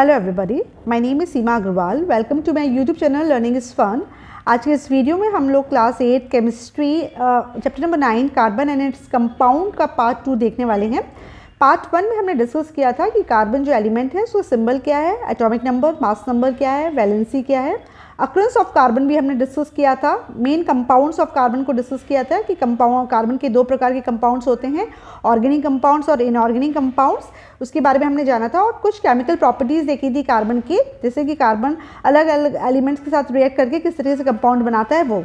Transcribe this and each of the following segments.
Hello everybody, my name is Seema Agarwal. Welcome to my YouTube channel learning is fun. आज के इस video में हम लोग class 8 chemistry chapter number 9 carbon and its compound का part 2 देखने वाले हैं। पार्ट 1 में हमने डिस्कस किया था कि कार्बन जो एलिमेंट है उसका सिंबल क्या है, एटॉमिक नंबर, मास नंबर क्या है, वैलेंसी क्या है। अक्रेंस ऑफ कार्बन भी हमने डिस्कस किया था। मेन कंपाउंड्स ऑफ कार्बन को डिस्कस किया था कि कंपाउंड कार्बन के दो प्रकार के कंपाउंड्स होते हैं, ऑर्गेनिक कंपाउंड्स और इनऑर्गेनिक कंपाउंड्स। उसके बारे में हमने जाना था और कुछ केमिकल प्रॉपर्टीज़ देखी थी कार्बन की, जैसे कि कार्बन अलग अलग एलिमेंट्स के साथ रिएक्ट करके किस तरीके से कंपाउंड बनाता है वो।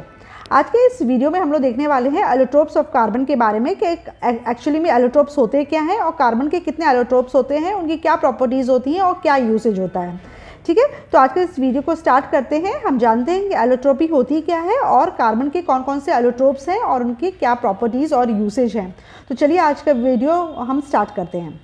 आज के इस वीडियो में हम लोग देखने वाले हैं एलोट्रोप्स ऑफ कार्बन के बारे में कि एक्चुअली में एलोट्रोप्स होते क्या हैं और कार्बन के कितने एलोट्रोप्स होते हैं, उनकी क्या प्रॉपर्टीज़ होती हैं और क्या यूसेज होता है। ठीक है, तो आज के इस वीडियो को स्टार्ट करते हैं। हम जानते हैं कि एलोट्रोपी होती क्या है और कार्बन के कौन कौन से एलोट्रोप्स हैं और उनकी क्या प्रॉपर्टीज़ और यूसेज हैं। तो चलिए आज का वीडियो हम स्टार्ट करते हैं।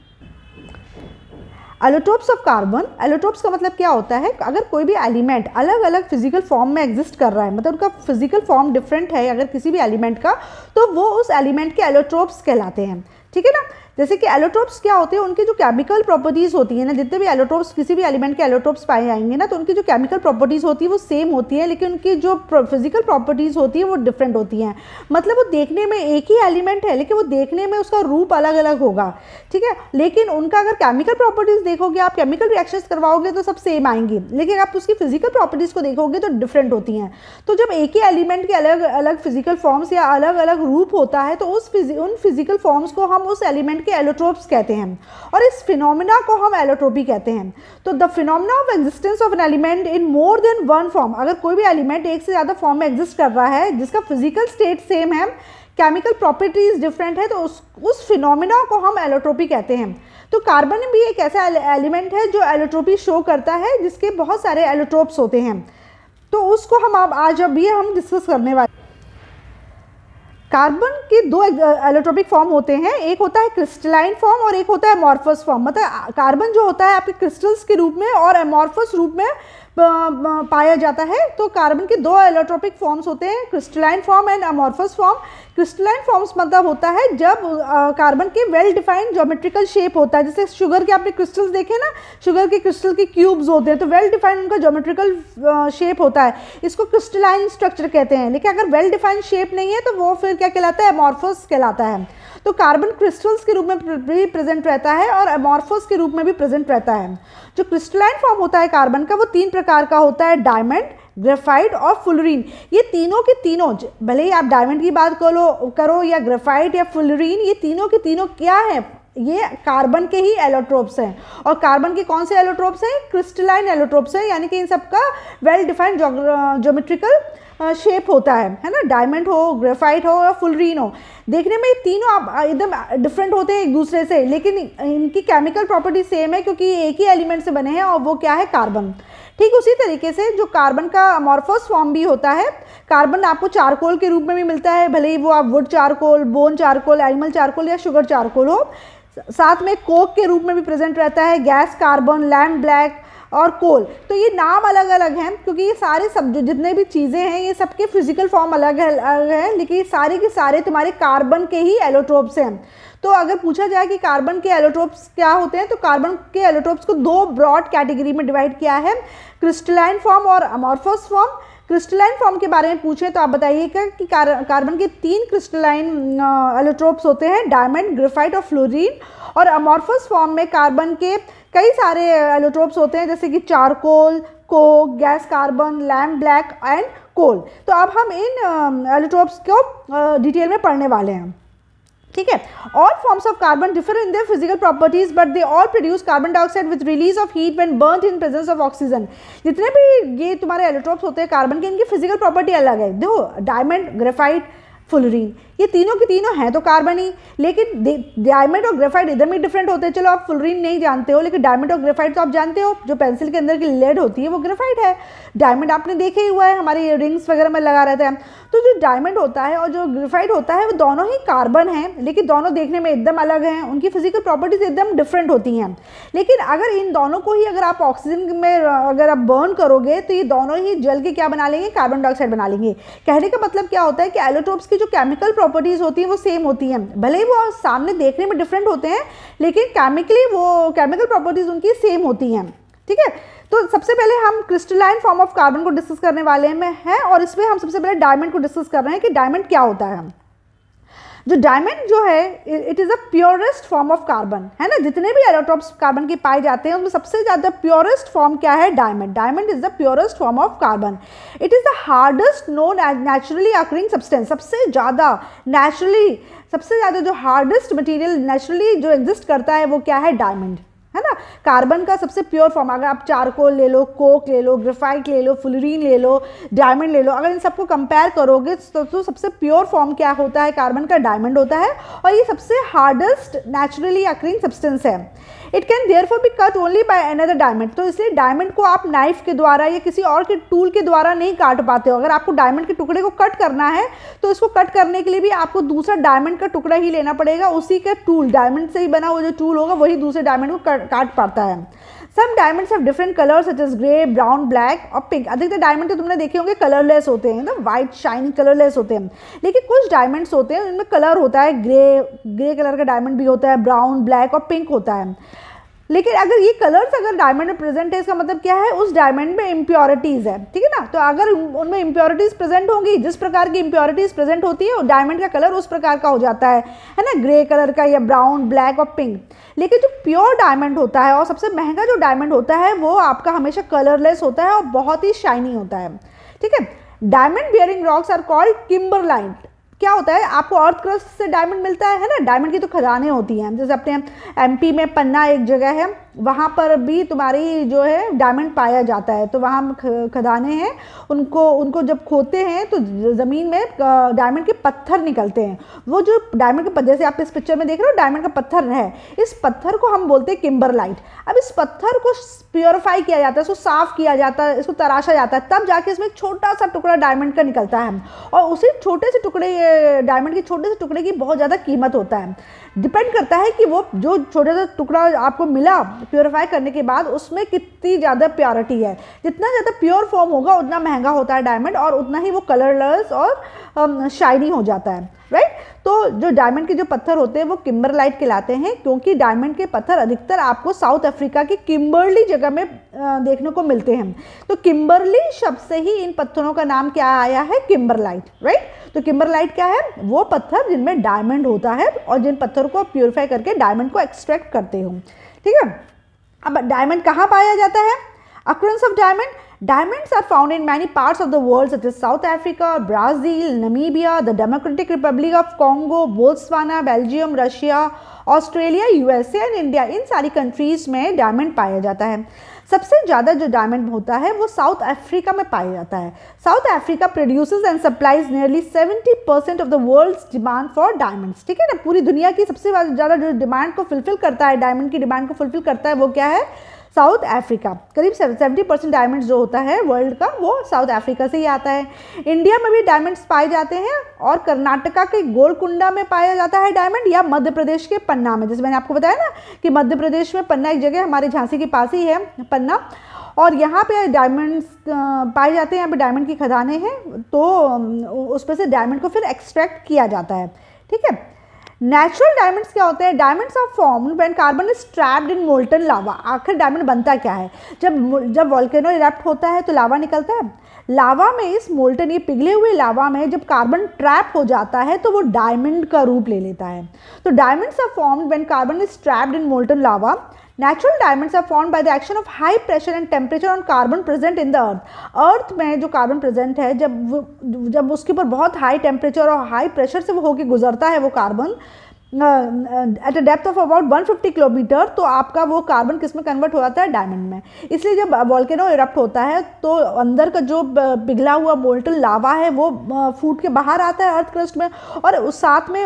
एलोट्रोप्स ऑफ कार्बन, एलोट्रोप्स का मतलब क्या होता है, अगर कोई भी एलिमेंट अलग अलग फिजिकल फॉर्म में एग्जिस्ट कर रहा है, मतलब उनका फिजिकल फॉर्म डिफरेंट है अगर किसी भी एलिमेंट का, तो वो उस एलिमेंट के एलोट्रोप्स कहलाते हैं। ठीक है ना। जैसे कि एलोट्रोप्स क्या होते हैं, उनकी जो केमिकल प्रॉपर्टीज़ होती है ना, जितने भी एलोट्रोप्स किसी भी एलिमेंट के एलोट्रोप्स पाए जाएंगे ना, तो उनकी जो केमिकल प्रॉपर्टीज़ होती है वो सेम होती है, लेकिन उनकी जो फिजिकल प्रॉपर्टीज़ होती है वो डिफरेंट होती हैं। मतलब वो देखने में एक ही एलिमेंट है लेकिन वो देखने में उसका रूप अलग अलग होगा। ठीक है, लेकिन उनका अगर केमिकल प्रॉपर्टीज़ देखोगे, आप केमिकल रिएक्शंस करवाओगे तो सब सेम आएंगी, लेकिन आप उसकी फिजिकल प्रॉपर्टीज़ को देखोगे तो डिफरेंट होती हैं। तो जब एक ही एलिमेंट के अलग अलग फिजिकल फॉर्म्स या अलग अलग रूप होता है तो उन फिजिकल फॉर्म्स को हम उस एलिमेंट के एलोट्रोप्स कहते हैं और इस फिनोमेना को हम एलोट्रोपी कहते हैं। तो the phenomena of existence of an element in more than one form, अगर कोई भी एलिमेंट एक से ज़्यादा फॉर्म में एग्जिस्ट कर रहा है जिसका फिजिकल स्टेट सेम है, केमिकल प्रॉपर्टीज डिफरेंट है, तो उस फिनोमेना को हम एलोट्रोपी कहते हैं। तो कार्बन भी एक ऐसा एलिमेंट है जो एलोट्रोपी शो करता है, जिसके बहुत सारे एलोट्रोप्स होते हैं। तो उसको हम आज अभी हम डिस्कस करने वाले। कार्बन के दो एलोट्रोपिक फॉर्म होते हैं, एक होता है क्रिस्टलाइन फॉर्म और एक होता है अमॉर्फस फॉर्म। मतलब कार्बन जो होता है आपके क्रिस्टल्स के रूप में और अमॉर्फस रूप में पाया जाता है। तो कार्बन के दो एलोट्रोपिक फॉर्म्स होते हैं, crystalline form and amorphous form. Crystalline forms मतलब होता है जब कार्बन के वेल डिफाइंड ज्योमेट्रिकल शेप होता है, जैसे शुगर के आपने क्रिस्टल्स देखे ना, शुगर के क्रिस्टल के क्यूब्स होते हैं, तो वेल डिफाइंड उनका ज्योमेट्रिकल शेप होता है, इसको क्रिस्टलाइन स्ट्रक्चर कहते हैं। लेकिन अगर वेल डिफाइंड शेप नहीं है तो वो फिर क्या कहलाता है, अमॉर्फस कहलाता है। तो कार्बन क्रिस्टल्स के रूप में भी प्रेजेंट रहता है और अमॉर्फस के रूप में भी प्रेजेंट रहता है। जो क्रिस्टलाइन फॉर्म होता है कार्बन का वो 3 प्रकार का होता है, डायमंड, ग्रेफाइट और फुलरीन। ये तीनों के तीनों, भले ही आप डायमंड की बात करो या ग्रेफाइट या फुलरीन, ये तीनों के तीनों क्या है, ये कार्बन के ही एलोट्रोप्स हैं। और कार्बन के कौन से एलोट्रोप्स हैं, क्रिस्टलाइन एलोट्रोप्स हैं, यानी कि इन सबका वेल डिफाइंड ज्योमेट्रिकल शेप होता है ना। डायमंड हो, ग्रेफाइट हो या फुलरीन हो, देखने में तीनों आप एकदम डिफरेंट होते हैं एक दूसरे से, लेकिन इनकी केमिकल प्रॉपर्टी सेम है क्योंकि ये एक ही एलिमेंट से बने हैं और वो क्या है, कार्बन। ठीक उसी तरीके से जो कार्बन का अमॉर्फस फॉर्म भी होता है, कार्बन आपको चारकोल के रूप में भी मिलता है, भले ही वो आप would charcoal, bone charcoal, animal charcoal या शुगर चारकोल हो। साथ में कोक के रूप में भी प्रेजेंट रहता है, गैस कार्बन, लैम्प ब्लैक और कोल। तो ये नाम अलग अलग हैं क्योंकि ये सारे सब जो जितने भी चीज़ें हैं ये सबके फिजिकल फॉर्म अलग है, लेकिन ये सारे के सारे तुम्हारे कार्बन के ही एलोट्रोप्स हैं। तो अगर पूछा जाए कि कार्बन के एलोट्रोप्स क्या होते हैं, तो कार्बन के एलोट्रोप्स को 2 ब्रॉड कैटेगरी में डिवाइड किया है, क्रिस्टलाइन फॉर्म और अमॉर्फस फॉर्म। क्रिस्टलाइन फॉर्म के बारे में पूछें तो आप बताइएगा कि कार्बन के 3 क्रिस्टलाइन एलोट्रोप्स होते हैं, डायमंड, ग्रेफाइट और फ्लोरीन। और अमॉर्फस फॉर्म में कार्बन के कई सारे एलोट्रोप्स होते हैं, जैसे कि charcoal, coke, gas carbon, lamp black and coal. तो अब हम इन एलोट्रोप्स को डिटेल में पढ़ने वाले हैं। ठीक है, all forms of carbon differ in their physical properties but they all produce carbon dioxide with release of heat when burned in presence of oxygen. जितने भी ये तुम्हारे एलोट्रोप्स होते हैं कार्बन के, इनकी फिजिकल प्रॉपर्टी अलग है। देखो, डायमंड, ग्रेफाइट, फुलरीन, ये तीनों के तीनों हैं तो कार्बन ही, लेकिन डायमंड और ग्रेफाइट एकदम ही डिफरेंट होते हैं। चलो आप फुलरीन नहीं जानते हो, लेकिन डायमंड और ग्रेफाइट तो आप जानते हो, जो पेंसिल के अंदर की लेड होती है वो ग्रेफाइट है। डायमंड आपने देखे ही हुआ है, हमारे रिंग्स वगैरह में लगा रहता है। तो जो डायमंड होता है और जो ग्रेफाइट होता है वो दोनों ही कार्बन हैं, लेकिन दोनों देखने में एकदम अलग हैं, उनकी फिजिकल प्रॉपर्टीज एकदम डिफरेंट होती हैं। लेकिन अगर इन दोनों को ही अगर आप ऑक्सीजन में अगर आप बर्न करोगे तो ये दोनों ही जल के क्या बना लेंगे, कार्बन डाइऑक्साइड बना लेंगे। कहने का मतलब क्या होता है कि एलोट्रोप्स की जो केमिकल प्रॉपर्टीज होती हैं वो सेम होती हैं, भले ही वो सामने देखने में डिफरेंट होते हैं, लेकिन केमिकली वो केमिकल प्रॉपर्टीज उनकी सेम होती हैं। ठीक है। तो सबसे पहले हम क्रिस्टलाइन फॉर्म ऑफ कार्बन को डिस्कस करने वाले हैं और इसमें हम सबसे पहले डायमंड को डिस्कस कर रहे हैं कि डायमंड क्या होता है। जो डायमंड जो है it is a purest form of carbon, है ना। जितने भी एलोट्रोप्स कार्बन के पाए जाते हैं उसमें सबसे ज़्यादा प्योरेस्ट फॉर्म क्या है, diamond. Diamond is the purest form of carbon. It is the hardest known naturally occurring substance. सबसे ज़्यादा नेचुरली, सबसे ज़्यादा जो हार्डेस्ट मटेरियल नेचुरली जो एग्जिस्ट करता है वो क्या है, डायमंड, है ना। कार्बन का सबसे प्योर फॉर्म, अगर आप चारकोल ले लो, कोक ले लो, ग्रेफाइट ले लो, फ्लोरीन ले लो, डायमंड ले लो, अगर इन सबको कंपेयर करोगे तो सबसे प्योर फॉर्म क्या होता है कार्बन का, डायमंड होता है। और ये सबसे हार्डेस्ट नेचुरली अकरिंग सब्सटेंस है। It can therefore be cut only by another diamond. तो इसलिए डायमंड को आप नाइफ के द्वारा या किसी और के टूल के द्वारा नहीं काट पाते हो। अगर आपको डायमंड के टुकड़े को कट करना है तो इसको कट करने के लिए भी आपको दूसरा डायमंड का टुकड़ा ही लेना पड़ेगा। उसी का टूल, डायमंड से ही बना हुआ जो टूल होगा वही दूसरे डायमंड को काट पाता है। Some diamonds have different colours such as grey, brown, black और पिंक। अधिकतर डायमंड तो तुमने देखे होंगे कलरलेस होते हैं, एकदम वाइट शाइनी कलरलेस होते हैं। लेकिन कुछ डायमंड्स होते हैं उनमें कलर होता है, ग्रे कलर का डायमंड भी होता है, ब्राउन, ब्लैक और पिंक होता है। लेकिन अगर ये कलर्स अगर डायमंड में प्रेजेंट है इसका मतलब क्या है, उस डायमंड में इम्प्योरिटीज़ है, ठीक है ना। तो अगर उनमें इम्प्योरिटीज़ प्रेजेंट होंगी, जिस प्रकार की इम्प्योरिटीज़ प्रेजेंट होती है डायमंड का कलर उस प्रकार का हो जाता है ना, ग्रे कलर का या ब्राउन, ब्लैक और पिंक। लेकिन जो प्योर डायमंड होता है और सबसे महंगा जो डायमंड होता है वो आपका हमेशा कलरलेस होता है और बहुत ही शाइनी होता है, ठीक है। Diamond bearing rocks are called kimberlite. क्या होता है, आपको अर्थ क्रस्ट से डायमंड मिलता है ना। डायमंड की तो खदानें होती हैं, जैसे अपने एमपी में पन्ना एक जगह है, वहाँ पर भी तुम्हारी जो है डायमंड पाया जाता है। तो वहाँ खदानें हैं, उनको जब खोदते हैं तो ज़मीन में डायमंड के पत्थर निकलते हैं। वो जो डायमंड के, जैसे आप इस पिक्चर में देख रहे हो डायमंड का पत्थर है, इस पत्थर को हम बोलते हैं किम्बरलाइट। अब इस पत्थर को प्योरीफाई किया जाता है, इसको साफ़ किया जाता है, इसको तराशा जाता है, तब जाके इसमें छोटा सा टुकड़ा डायमंड का निकलता है। और उसी छोटे से टुकड़े, डायमंड के छोटे से टुकड़े की बहुत ज़्यादा कीमत होता है। डिपेंड करता है कि वो जो छोटा सा टुकड़ा आपको मिला प्योरीफाई करने के बाद उसमें कितनी ज़्यादा प्योरिटी है। जितना ज़्यादा प्योर फॉर्म होगा उतना महंगा होता है डायमंड और उतना ही वो कलरलेस और शाइनी हो जाता है, राइट। तो जो डायमंड के जो पत्थर होते हैं वो किम्बरलाइट कहलाते हैं, क्योंकि डायमंड के पत्थर अधिकतर आपको साउथ अफ्रीका की किम्बरली जगह में देखने को मिलते हैं। तो किम्बरली शब्द से ही इन पत्थरों का नाम क्या आया है, किम्बरलाइट, राइट। तो किम्बरलाइट क्या है, वो पत्थर जिनमें डायमंड होता है और जिन पत्थरों को प्योरीफाई करके डायमंड को एक्सट्रैक्ट करते हो, ठीक है। अब डायमंड कहाँ पाया जाता है, occurrence of diamonds are found in many parts of the world such as South Africa, Brazil, Namibia, the Democratic Republic of Congo, Botswana, Belgium, Russia, Australia, USA and India. इन सारी कंट्रीज़ में diamond पाया जाता है। सबसे ज़्यादा जो diamond होता है वो साउथ अफ्रीका में पाया जाता है। South Africa produces and supplies nearly 70% of the world's demand for diamonds, ठीक है ना। पूरी दुनिया की सबसे ज़्यादा जो डिमांड को फुलफिल करता है, डायमंड की डिमांड को फुलफिल करता है वो क्या है, साउथ अफ्रीका। करीब 70% डायमंड्स जो होता है वर्ल्ड का वो साउथ अफ्रीका से ही आता है। इंडिया में भी डायमंड्स पाए जाते हैं और कर्नाटका के गोलकुंडा में पाया जाता है डायमंड, या मध्य प्रदेश के पन्ना में। जैसे मैंने आपको बताया ना कि मध्य प्रदेश में पन्ना एक जगह हमारे झांसी के पास ही है पन्ना, और यहाँ पे डायमंड्स पाए जाते हैं। यहाँ पे डायमंड की खदानें हैं, तो उस पर से डायमंड को फिर एक्सट्रैक्ट किया जाता है, ठीक है। नेचुरल डायमंड्स क्या होते हैं, diamonds are formed when carbon is trapped in molten lava. आखिर डायमंड बनता क्या है, जब वोल्केनो इरप्ट होता है तो लावा निकलता है। लावा में इस मोल्टन, ये पिघले हुए लावा में जब कार्बन ट्रैप हो जाता है तो वो डायमंड का रूप ले लेता है। तो diamonds are formed when carbon is trapped in molten lava. Natural diamonds are formed by the action of high pressure and temperature on carbon present in the earth। अर्थ में जो कार्बन प्रेजेंट है, जब उसके ऊपर बहुत हाई टेम्परेचर और high pressure से वो होके गुजरता है वो carbon at a depth of about 150 kilometre, तो आपका वो कार्बन किस में कन्वर्ट हो जाता है, डायमंड में। इसलिए जब वोल्केनो इरप्ट होता है तो अंदर का जो पिघला हुआ मोल्टन लावा है वो फूट के बाहर आता है अर्थ क्रस्ट में, और उस साथ में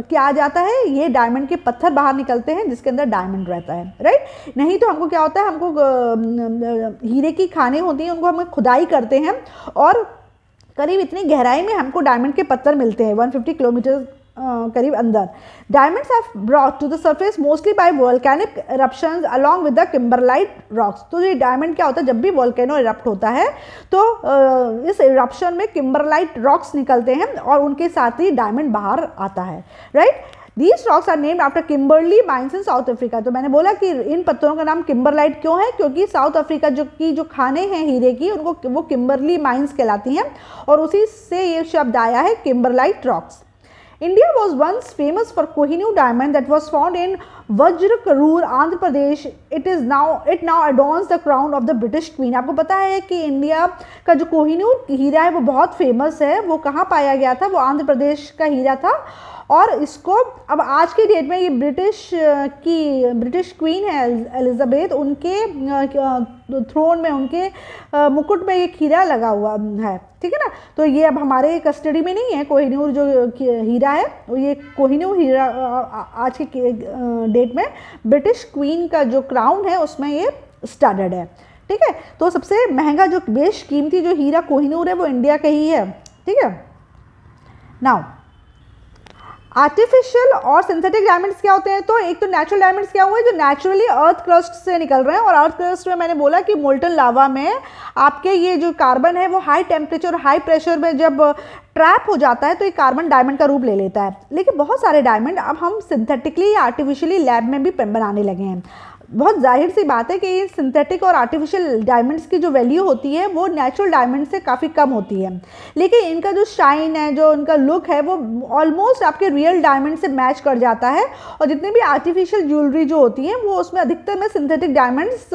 क्या आ जाता है, ये डायमंड के पत्थर बाहर निकलते हैं जिसके अंदर डायमंड रहता है, राइट। नहीं तो हमको क्या होता है, हमको हीरे की खानें होती हैं, उनको हम खुदाई करते हैं और करीब इतनी गहराई में हमको डायमंड के पत्थर मिलते हैं 150 किलोमीटर करीब अंदर। Diamonds are brought to the surface mostly by volcanic eruptions along with the kimberlite rocks. तो ये डायमंड क्या होता है, जब भी वोल्केनो इरप्ट होता है तो इस इरप्शन में किम्बरलाइट रॉक्स निकलते हैं और उनके साथ ही डायमंड बाहर आता है, right. These rocks are named after Kimberley mines in South Africa. तो मैंने बोला कि इन पत्थरों का नाम किम्बरलाइट क्यों है, क्योंकि साउथ अफ्रीका जो खाने हैं हीरे की उनको वो किम्बरली माइंस कहलाती हैं और उसी से ये शब्द आया है kimberlite rocks. India was once famous for Kohinoor diamond that was found in Vajrakarur, Andhra Pradesh. It now adorns the crown of the British Queen. आपको पता है कि इंडिया का जो कोहिनूर हीरा है वो बहुत फेमस है। वो कहाँ पाया गया था? वो आंध्र प्रदेश का हीरा था और इसको अब आज की डेट में ये ब्रिटिश क्वीन है एलिजाबेथ, उनके थ्रोन में, उनके मुकुट में ये हीरा लगा हुआ है, ठीक है ना। तो ये अब हमारे कस्टडी में नहीं है कोहिनूर जो हीरा है, ये कोहिनूर हीरा आज के डेट में ब्रिटिश क्वीन का जो क्राउन है उसमें ये स्टडेड है, ठीक है। तो सबसे महंगा जो बेशकीमती जो हीरा कोहिनूर है वो इंडिया का ही है, ठीक है। नाउ आर्टिफिशियल और सिंथेटिक डायमंड्स क्या होते हैं? तो एक तो नेचुरल डायमंड्स क्या हुए जो नेचुरली अर्थ क्रस्ट से निकल रहे हैं, और अर्थ क्रस्ट में मैंने बोला कि मोल्टन लावा में आपके ये जो कार्बन है वो हाई टेम्परेचर और हाई प्रेशर में जब ट्रैप हो जाता है तो ये कार्बन डायमंड का रूप ले लेता है। लेकिन बहुत सारे डायमंड अब हम सिंथेटिकली या आर्टिफिशियली लैब में भी बनाने लगे हैं। बहुत जाहिर सी बात है कि ये सिंथेटिक और आर्टिफिशियल डायमंड्स की जो वैल्यू होती है वो नेचुरल डायमंड से काफ़ी कम होती है, लेकिन इनका जो शाइन है, जो इनका लुक है वो ऑलमोस्ट आपके रियल डायमंड से मैच कर जाता है। और जितनी भी आर्टिफिशियल ज्वेलरी जो होती है वो उसमें अधिकतर में सिंथेटिक डायमंड्स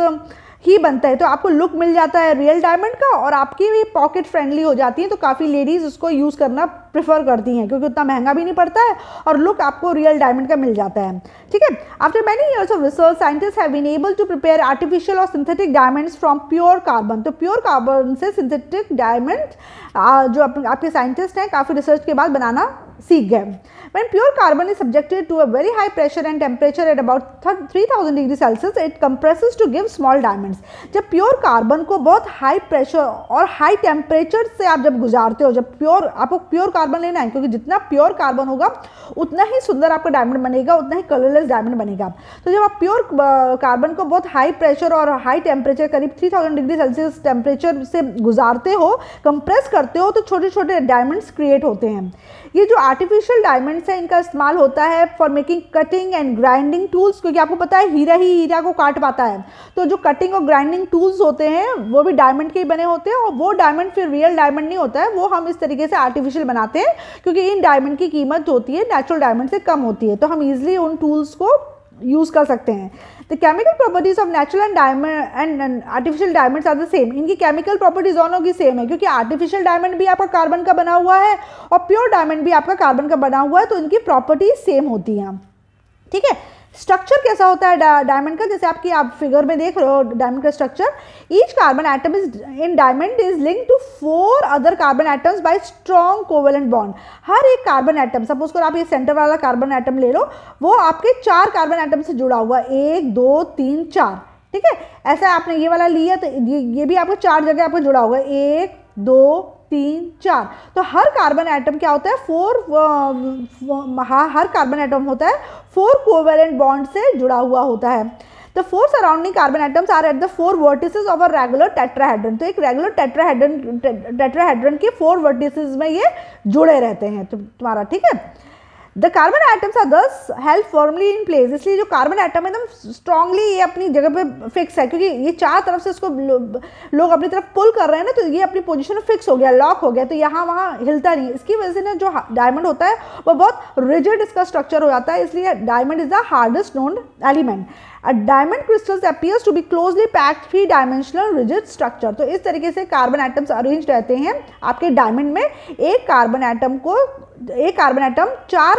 ही बनता है, तो आपको लुक मिल जाता है रियल डायमंड का और आपकी भी पॉकेट फ्रेंडली हो जाती है। तो काफ़ी लेडीज़ उसको यूज़ करना प्रेफर करती हैं क्योंकि उतना महंगा भी नहीं पड़ता है और लुक आपको रियल डायमंड का मिल जाता है, ठीक है। After many years of research scientist have been able to prepare artificial और synthetic diamonds from pure carbon. तो प्योर कार्बन से सिंथेटिक डायमंड जो आपके साइंटिस्ट हैं काफ़ी रिसर्च के बाद बनाना सीख गए। When pure carbon is subjected to a very high pressure and temperature at about 3000 degree Celsius, it compresses to give small diamonds. जब प्योर कार्बन को बहुत हाई प्रेशर और हाई टेम्परेचर से आप जब गुजारते हो, जब आपको प्योर कार्बन लेना है क्योंकि जितना प्योर कार्बन होगा उतना ही सुंदर आपका डायमंड बनेगा, उतना ही कलरलेस डायमंड बनेगा। तो जब आप प्योर कार्बन को बहुत हाई प्रेशर और हाई टेम्परेचर करीब 3000 डिग्री सेल्सियस टेम्परेचर से गुजारते हो, कंप्रेस करते हो, तो छोटे छोटे डायमंड्स क्रिएट होते हैं। ये जो आर्टिफिशियल डायमंड्स है इनका इस्तेमाल होता है for making cutting and grinding tools, क्योंकि आपको पता है हीरा ही हीरा को काट पाता है। तो जो कटिंग और ग्राइंडिंग टूल्स होते हैं वो भी डायमंड के ही बने होते हैं और वो डायमंड फिर रियल डायमंड नहीं होता है, वो हम इस तरीके से आर्टिफिशियल बनाते हैं क्योंकि इन डायमंड की कीमत होती है नेचुरल डायमंड से कम होती है, तो हम ईजिली उन टूल्स को यूज़ कर सकते हैं। The chemical properties of natural and diamond and artificial diamonds are the same. इनकी केमिकल प्रॉपर्टीज दोनों की सेम है क्योंकि आर्टिफिशियल डायमंड भी आपका कार्बन का बना हुआ है और प्योर डायमंड भी आपका कार्बन का बना हुआ है, तो इनकी प्रॉपर्टीज सेम होती हैं, ठीक है। स्ट्रक्चर कैसा होता है डायमंड का? जैसे आप फिगर में देख रहे हो डायमंड का structure, each carbon atom is in diamond is linked to 4 other carbon atoms by strong covalent bond. हर एक कार्बन एटम, सपोज करो आप ये सेंटर वाला कार्बन एटम ले लो, वो आपके 4 कार्बन एटम से जुड़ा हुआ, 1 2 3 4, ठीक है। ऐसा आपने ये वाला लिया तो ये भी आपको 4 जगह आपको जुड़ा होगा, 1 2 3 4। तो हर कार्बन एटम क्या होता है, हर कार्बन एटम होता है 4 कोवेलेंट बॉन्ड से जुड़ा हुआ होता है। The 4 surrounding carbon atoms are at the 4 vertices of a regular tetrahedron. तो एक रेगुलर टेट्राहेड्रन के 4 वर्टिसेस में ये जुड़े रहते हैं तुम्हारा, ठीक है। द कार्बन एटम्स आर दस हेल्ड फर्मली इन प्लेस। इसलिए जो कार्बन एटम है एकदम स्ट्रांगली ये अपनी जगह पे फिक्स है क्योंकि ये चार तरफ से इसको लोग अपनी तरफ पुल कर रहे हैं ना, तो ये अपनी पोजीशन में फिक्स हो गया, लॉक हो गया, तो यहाँ वहाँ हिलता नहीं। इसकी वजह से ना जो डायमंड होता है वो बहुत रिजिड इसका स्ट्रक्चर हो जाता है, इसलिए diamond is the hardest known element. A diamond crystals appears to be closely packed 3-dimensional rigid structure। तो इस तरीके से कार्बन एटम्स अरेंज रहते हैं आपके डायमंड में। एक कार्बन एटम 4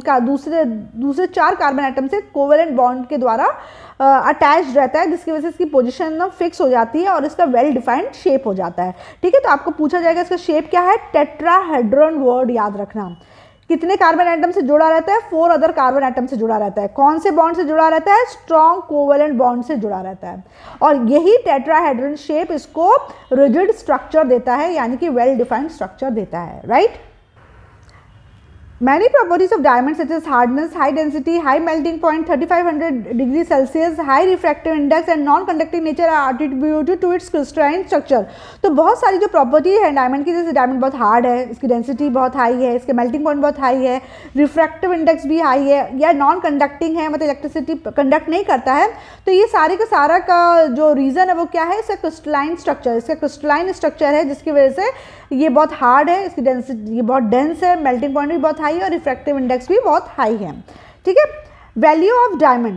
का दूसरे 4 कार्बन एटम से कोवेलेंट बॉन्ड के द्वारा अटैच्ड रहता है, जिसकी वजह से इसकी पोजीशन फिक्स हो जाती है और इसका वेल डिफाइंड शेप हो जाता है, ठीक है। तो आपको पूछा जाएगा इसका शेप क्या है, टेट्राहेड्रन वर्ड याद रखना। कितने कार्बन एटम से जुड़ा रहता है, 4 अदर कार्बन एटम से जुड़ा रहता है। कौन से बॉन्ड से जुड़ा रहता है, स्ट्रॉन्ग कोवेलेंट बॉन्ड से जुड़ा रहता है, और यही टेट्राहेड्रन शेप इसको रिजिड स्ट्रक्चर देता है, यानी कि वेल डिफाइंड स्ट्रक्चर देता है, right. Many properties of diamond such as hardness, high density, high melting point, 3500 degrees Celsius, high refractive index and non-conducting nature are attributed to its crystalline structure. तो बहुत सारी जो प्रॉपर्टी है diamond की, जैसे diamond बहुत हार्ड है, इसकी डेंसिटी बहुत हाई है, इसके मेल्टिंग पॉइंट बहुत हाई है, रिफ्रैक्टिव इंडेक्स भी हाई है, या नॉन कंडक्टिंग है, मतलब इलेक्ट्रिसिटी कंडक्ट नहीं करता है, तो ये सारे का सारा का जो रीज़न है वो क्या है, इसका क्रिस्टलाइन स्ट्रक्चर, इसका क्रिस्टलाइन स्ट्रक्चर है जिसकी वजह से ये बहुत हार्ड है, इसकी डेंसिटी ये बहुत डेंस है, मेल्टिंग पॉइंट भी बहुत हाई है और रिफ्रैक्टिव इंडेक्स भी बहुत हाई है। ठीक है। Value of diamond,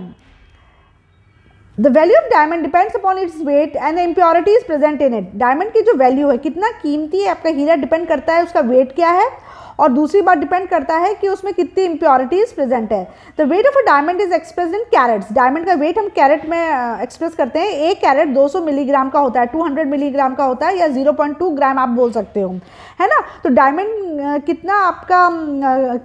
the value of diamond depends upon its weight and the impurities present in it. Diamond की जो वैल्यू है, कितना कीमती है आपका हीरा, डिपेंड करता है उसका वेट क्या है, और दूसरी बात डिपेंड करता है कि उसमें कितनी इम्प्योरिटीज प्रेजेंट है। The weight of a diamond is expressed in carats. Diamond का वेट हम कैरेट में एक्सप्रेस करते हैं। एक कैरेट 200 मिलीग्राम का होता है, 200 मिलीग्राम का होता है, या 0.2 ग्राम आप बोल सकते हो, है ना। तो डायमंड कितना आपका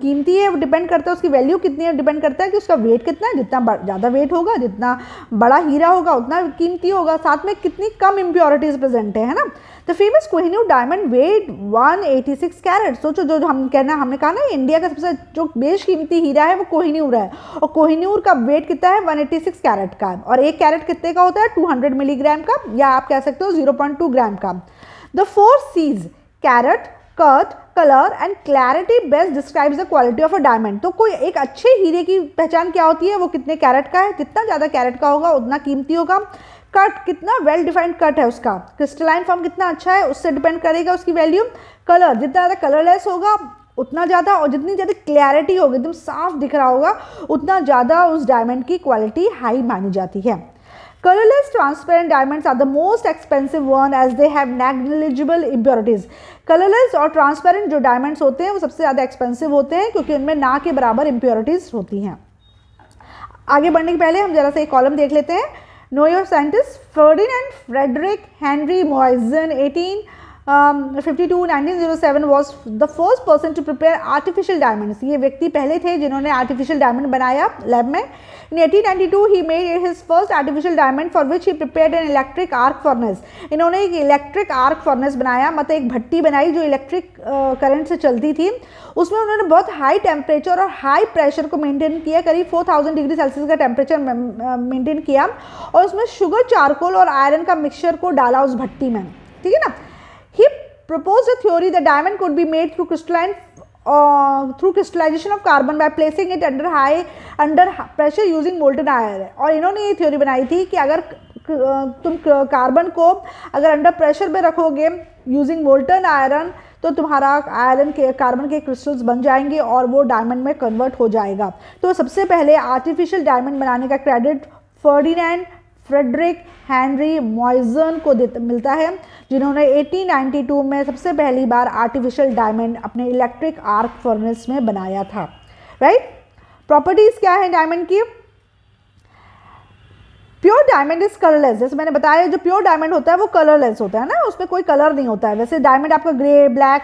कीमती है वो डिपेंड करता है, उसकी वैल्यू कितनी है डिपेंड करता है कि उसका वेट कितना है। जितना ज़्यादा वेट होगा, जितना बड़ा हीरा होगा उतना कीमती होगा, साथ में कितनी कम इम्प्योरिटीज प्रेजेंट है ना। The famous Kohinoor diamond weight 186 carat. सोचो, जो हमने कहा ना इंडिया का सबसे जो बेशकीमती हीरा है वो कोहिनूर है, और कोहिनूर का वेट कितना है 186 कैरेट का, और एक कैरेट कितने का होता है 200 मिलीग्राम का, या आप कह सकते हो 0.2 ग्राम का। The 4 C's carat, cut, colour and clarity best describes the quality of a diamond. तो कोई एक अच्छे हीरे की पहचान क्या होती है, वो कितने कैरेट का है, जितना ज़्यादा कैरेट का होगा उतना कीमती होगा। कट, कितना वेल डिफाइंड कट है उसका, क्रिस्टलाइन फॉर्म कितना अच्छा है उससे डिपेंड करेगा उसकी वैल्यू। कलर, जितना ज़्यादा कलरलेस होगा उतना ज़्यादा, और जितनी ज़्यादा क्लैरिटी होगी, एकदम साफ दिख रहा होगा, उतना ज़्यादा उस डायमंड की क्वालिटी हाई मानी जाती है। Colorless transparent diamonds are the most expensive one as they have negligible impurities. Colorless और transparent जो diamonds होते हैं वो सबसे ज़्यादा expensive होते हैं क्योंकि उनमें ना के बराबर impurities होती हैं। आगे बढ़ने के पहले हम जरा सा एक कॉलम देख लेते हैं। Know your scientists. Ferdinand Frederick Henry Moissan 1907 was the first person to prepare artificial diamonds. ये व्यक्ति पहले थे जिन्होंने artificial diamond बनाया लैब में। In 1892 he made his first artificial diamond for which he prepared an electric arc furnace. इन्होंने एक electric arc furnace बनाया, मतलब एक भट्टी बनाई जो इलेक्ट्रिक करंट से चलती थी। उसमें उन्होंने बहुत हाई टेम्परेचर और हाई प्रेशर को मेंटेन किया, करीब 4000 डिग्री सेल्सियस का टेम्परेचर मेंटेन किया, और उसमें शुगर, चारकोल और आयरन का मिक्सचर को डाला उस भट्टी में। ठीक है ना। He proposed a theory that diamond could be made through crystallization of carbon by placing it under pressure using molten iron। और इन्होंने ये थ्योरी बनाई थी कि अगर तुम कार्बन को अगर अंडर प्रेशर पे रखोगे यूजिंग मोल्टन आयरन, तो तुम्हारा आयरन के कार्बन के क्रिस्टल्स बन जाएंगे और वो डायमंड में कन्वर्ट हो जाएगा। तो सबसे पहले आर्टिफिशियल डायमंड बनाने का credit Ferdinand Frederick Henry moisten को मिलता है, जिन्होंने 1892 में सबसे पहली बार आर्टिफिशियल डायमंड अपने इलेक्ट्रिक आर्क फर्नेस में बनाया था। राइट। प्रॉपर्टीज क्या है डायमंड की। Pure diamond is colourless. जैसे मैंने बताया जो प्योर डायमंड होता है वो कलरलेस होता है ना, उसमें कोई कलर नहीं होता है। वैसे डायमंड आपका ग्रे, ब्लैक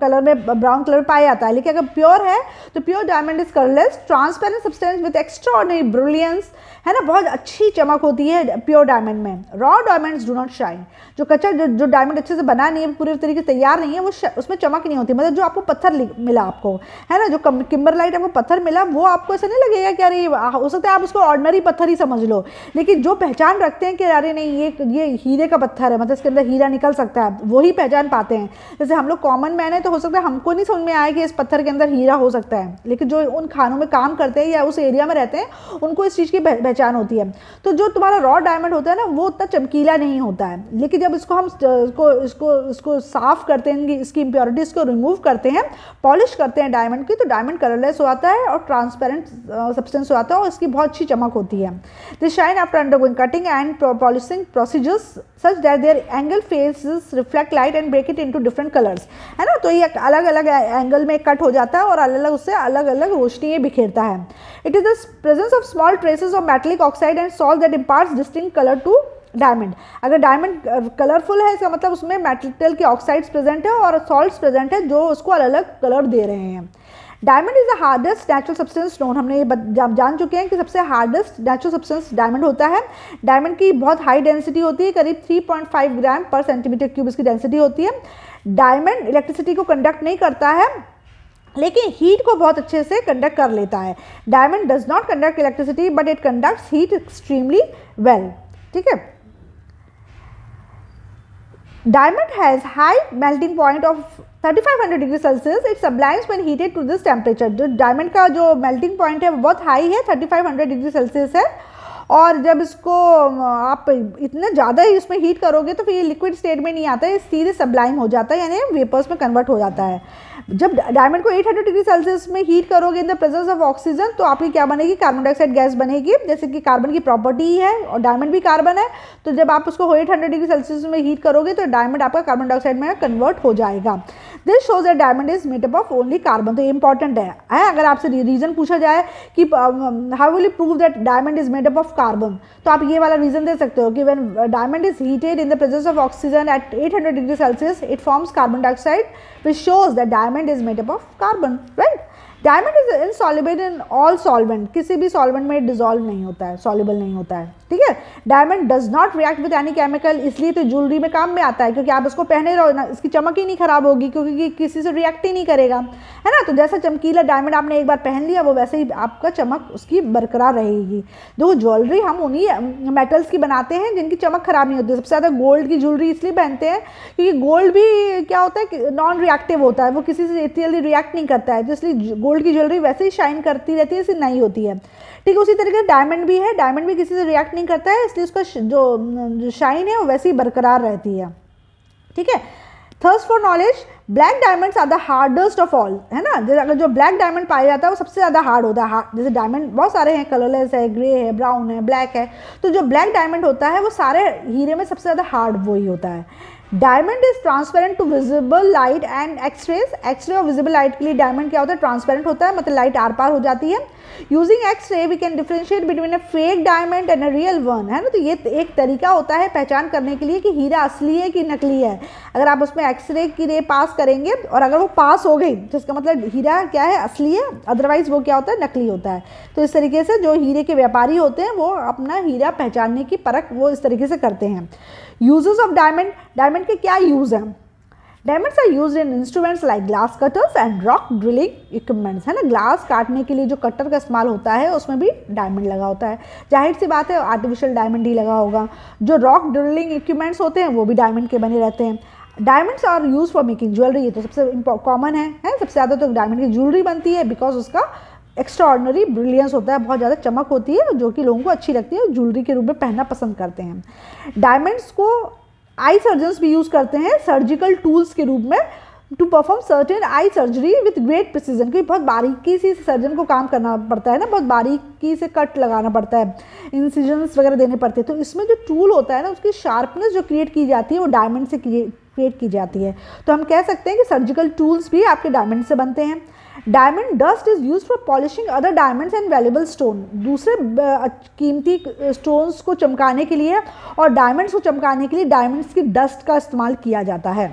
कलर में, ब्राउन कलर पाया जाता है, लेकिन अगर प्योर है तो pure diamond is colourless, transparent substance with extraordinary brilliance, है ना, बहुत अच्छी चमक होती है प्योर डायमंड में। Raw diamonds do not shine. जो कच्चा जो डायमंड अच्छे से बना नहीं है, पूरे तरीके से तैयार नहीं है, वो उसमें चमक नहीं होती। मतलब जो आपको पत्थर मिला आपको, है ना, जो किम्बरलाइट आपको पत्थर मिला, वो आपको ऐसा नहीं लगेगा कि अरे हो सकता है आप उसको ऑर्डिनरी पत्थर ही समझ लो, लेकिन जो पहचान रखते हैं कि अरे नहीं ये हीरे का पत्थर है, मतलब इसके अंदर हीरा निकल सकता है, वही पहचान पाते हैं। जैसे हम लोग कॉमन मैन है तो हो सकता है हमको नहीं समझ में आए कि इस पत्थर के अंदर हीरा हो सकता है, लेकिन जो उन खानों में काम करते हैं या उस एरिया में रहते हैं उनको इस चीज़ की पहचान होती है। तो जो तुम्हारा रॉ डायमंड होता है ना, वो उतना चमकीला नहीं होता है, लेकिन जब इसको हम इसको साफ करते हैं, इसकी इम्प्योरिटीज़ को रिमूव करते हैं, पॉलिश करते हैं डायमंड की, तो डायमंड कलरलेस हो आता है और ट्रांसपेरेंट सब्सटेंस हो आता है और इसकी बहुत अच्छी चमक होती है। This shine after undergoing cutting and polishing procedures such that their angle faces reflect light and break it into different colours, है ना। तो ये अलग अलग एंगल में कट हो जाता है और अलग अलग उससे अलग अलग रोशनी बिखेरता है। It is the presence of small traces of metallic oxide and salt that imparts distinct colour to diamond. अगर डायमंड कलरफुल है इसका मतलब उसमें मेटल के ऑक्साइड्स प्रेजेंट है और सॉल्ट्स प्रेजेंट है जो उसको अलग अलग कलर दे रहे हैं। Diamond is the hardest natural substance known. हमने ये जान चुके हैं कि सबसे हार्डेस्ट नेचुरल सब्सटेंस डायमंड होता है। डायमंड की बहुत हाई डेंसिटी होती है, करीब 3.5 ग्राम पर सेंटीमीटर क्यूब इसकी डेंसिटी होती है। डायमंड इलेक्ट्रिसिटी को कंडक्ट नहीं करता है, लेकिन हीट को बहुत अच्छे से कंडक्ट कर लेता है। Diamond does not conduct electricity but it conducts heat extremely well. ठीक है, diamond has high melting point of 3500 degree Celsius, it sublimes when heated to this temperature. जो डायमंड का जो मेल्टिंग पॉइंट है वो बहुत हाई है, 3500 डिग्री सेल्सियस है, और जब इसको आप इतना ज़्यादा ही उसमें हीट करोगे तो फिर ये लिक्विड स्टेट में नहीं आता है, सीधे सब्लाइम हो जाता है, यानी वेपर्स में कन्वर्ट हो जाता है। जब डायमंड को 800 डिग्री सेल्सियस में हीट करोगे इन द प्रेजेंस ऑफ ऑक्सीजन, तो आपकी क्या बनेगी, कार्बन डाइऑक्साइड गैस बनेगी, जैसे कि कार्बन की प्रॉपर्टी है और डायमंड भी कार्बन है। तो जब आप उसको 800 डिग्री सेल्सियस में हीट करोगे तो डायमंड आपका कार्बन डाइऑक्साइड में कन्वर्ट हो जाएगा। This shows that diamond is made up of only carbon. तो ये इंपॉर्टेंट है। अगर आपसे रीजन पूछा जाए कि how will you prove that diamond is made up of carbon, तो आप ये वाला रीजन दे सकते हो कि when diamond is heated in the presence of oxygen at 800 degree Celsius, it forms carbon dioxide which shows that diamond is made up of carbon, right? Diamond is insoluble in all solvent, किसी भी solvent में dissolve नहीं होता है, soluble नहीं होता है। ठीक है, diamond does not react with any chemical, इसलिए तो ज्वेलरी में काम में आता है, क्योंकि आप इसको पहने रहो ना, इसकी चमक ही नहीं खराब होगी, क्योंकि किसी से रिएक्ट ही नहीं करेगा, है ना। तो जैसा चमकीला डायमंड आपने एक बार पहन लिया, वो वैसे ही आपका चमक उसकी बरकरार रहेगी। जो ज्वेलरी हम उन्हीं मेटल्स की बनाते हैं जिनकी चमक खराब नहीं होती। सबसे ज़्यादा गोल्ड की ज्वेलरी इसलिए पहनते हैं क्योंकि गोल्ड भी क्या होता है कि नॉन रिएक्टिव होता है, वो किसी से जल्दी रिएक्ट नहीं करता है, तो इसलिए गोल्ड की ज्वेलरी वैसे ही शाइन करती रहती है, इसलिए नहीं होती है। ठीक है, उसी तरीके से डायमंड भी है, डायमंड भी किसी से रिएक्ट नहीं करता है, इसलिए उसका जो शाइन है वो वैसे ही बरकरार रहती है। ठीक है, thirst for knowledge, black diamonds are the hardest of all, है ना। जैसे अगर जो ब्लैक डायमंड पाया जाता है वो सबसे ज़्यादा हार्ड होता है। जैसे डायमंड बहुत सारे हैं, कलरलेस है, ग्रे है, ब्राउन है, ब्लैक है, तो जो ब्लैक डायमंड होता है वो सारे हीरे में सबसे ज़्यादा हार्ड वही होता है। Diamond is transparent to visible light and X-rays. X-ray और विजिबल लाइट के लिए डायमंड क्या होता है, ट्रांसपेरेंट होता है, मतलब लाइट आर पार हो जाती है। Using X-ray we can differentiate between a fake diamond and a real one, है ना। तो ये एक तरीका होता है पहचान करने के लिए कि हीरा असली है कि नकली है। अगर आप उसमें एक्सरे की रे पास करेंगे और अगर वो पास हो गई तो इसका मतलब हीरा क्या है, असली है, अदरवाइज वो क्या होता है, नकली होता है। तो इस तरीके से जो हीरे के व्यापारी होते हैं वो अपना हीरा पहचानने की परख वो इस तरीके से करते हैं। यूजेस ऑफ डायमंड, डायमंड के क्या यूज़ हैं। Diamonds are used in instruments like glass cutters and rock drilling equipments, है ना। ग्लास काटने के लिए जो कटर का इस्तेमाल होता है उसमें भी डायमंड लगा होता है। जाहिर सी बात है आर्टिफिशियल डायमंड ही लगा होगा। जो रॉक ड्रिलिंग इक्विपमेंट्स होते हैं वो भी डायमंड के बने रहते हैं। Diamonds are use for making jewellery, ये तो सबसे कॉमन है, सबसे ज़्यादा तो डायमंड की ज्वेलरी बनती है बिकॉज उसका एक्स्ट्रा ऑर्डिनरी ब्रिलियंस होता है, बहुत ज़्यादा चमक होती है जो कि लोगों को अच्छी लगती है और ज्वेलरी के रूप में पहनना पसंद करते हैं। डायमंड्स को आई सर्जन्स भी यूज़ करते हैं सर्जिकल टूल्स के रूप में to perform certain eye surgery with great precision, क्योंकि बहुत बारीकी से सर्जन को काम करना पड़ता है ना, बहुत बारीकी से कट लगाना पड़ता है, इंसिजन्स वगैरह देने पड़ते हैं। तो इसमें जो टूल होता है ना उसकी शार्पनेस जो क्रिएट की जाती है वो डायमंड से क्रिएट की जाती है। तो हम कह सकते हैं कि सर्जिकल टूल्स भी आपके डायमंड से बनते हैं। Diamond dust is use for polishing other diamonds and valuable stone, दूसरे कीमती स्टोन्स को चमकाने के लिए और डायमंड्स को चमकाने के लिए डायमंड्स की डस्ट का इस्तेमाल किया जाता है।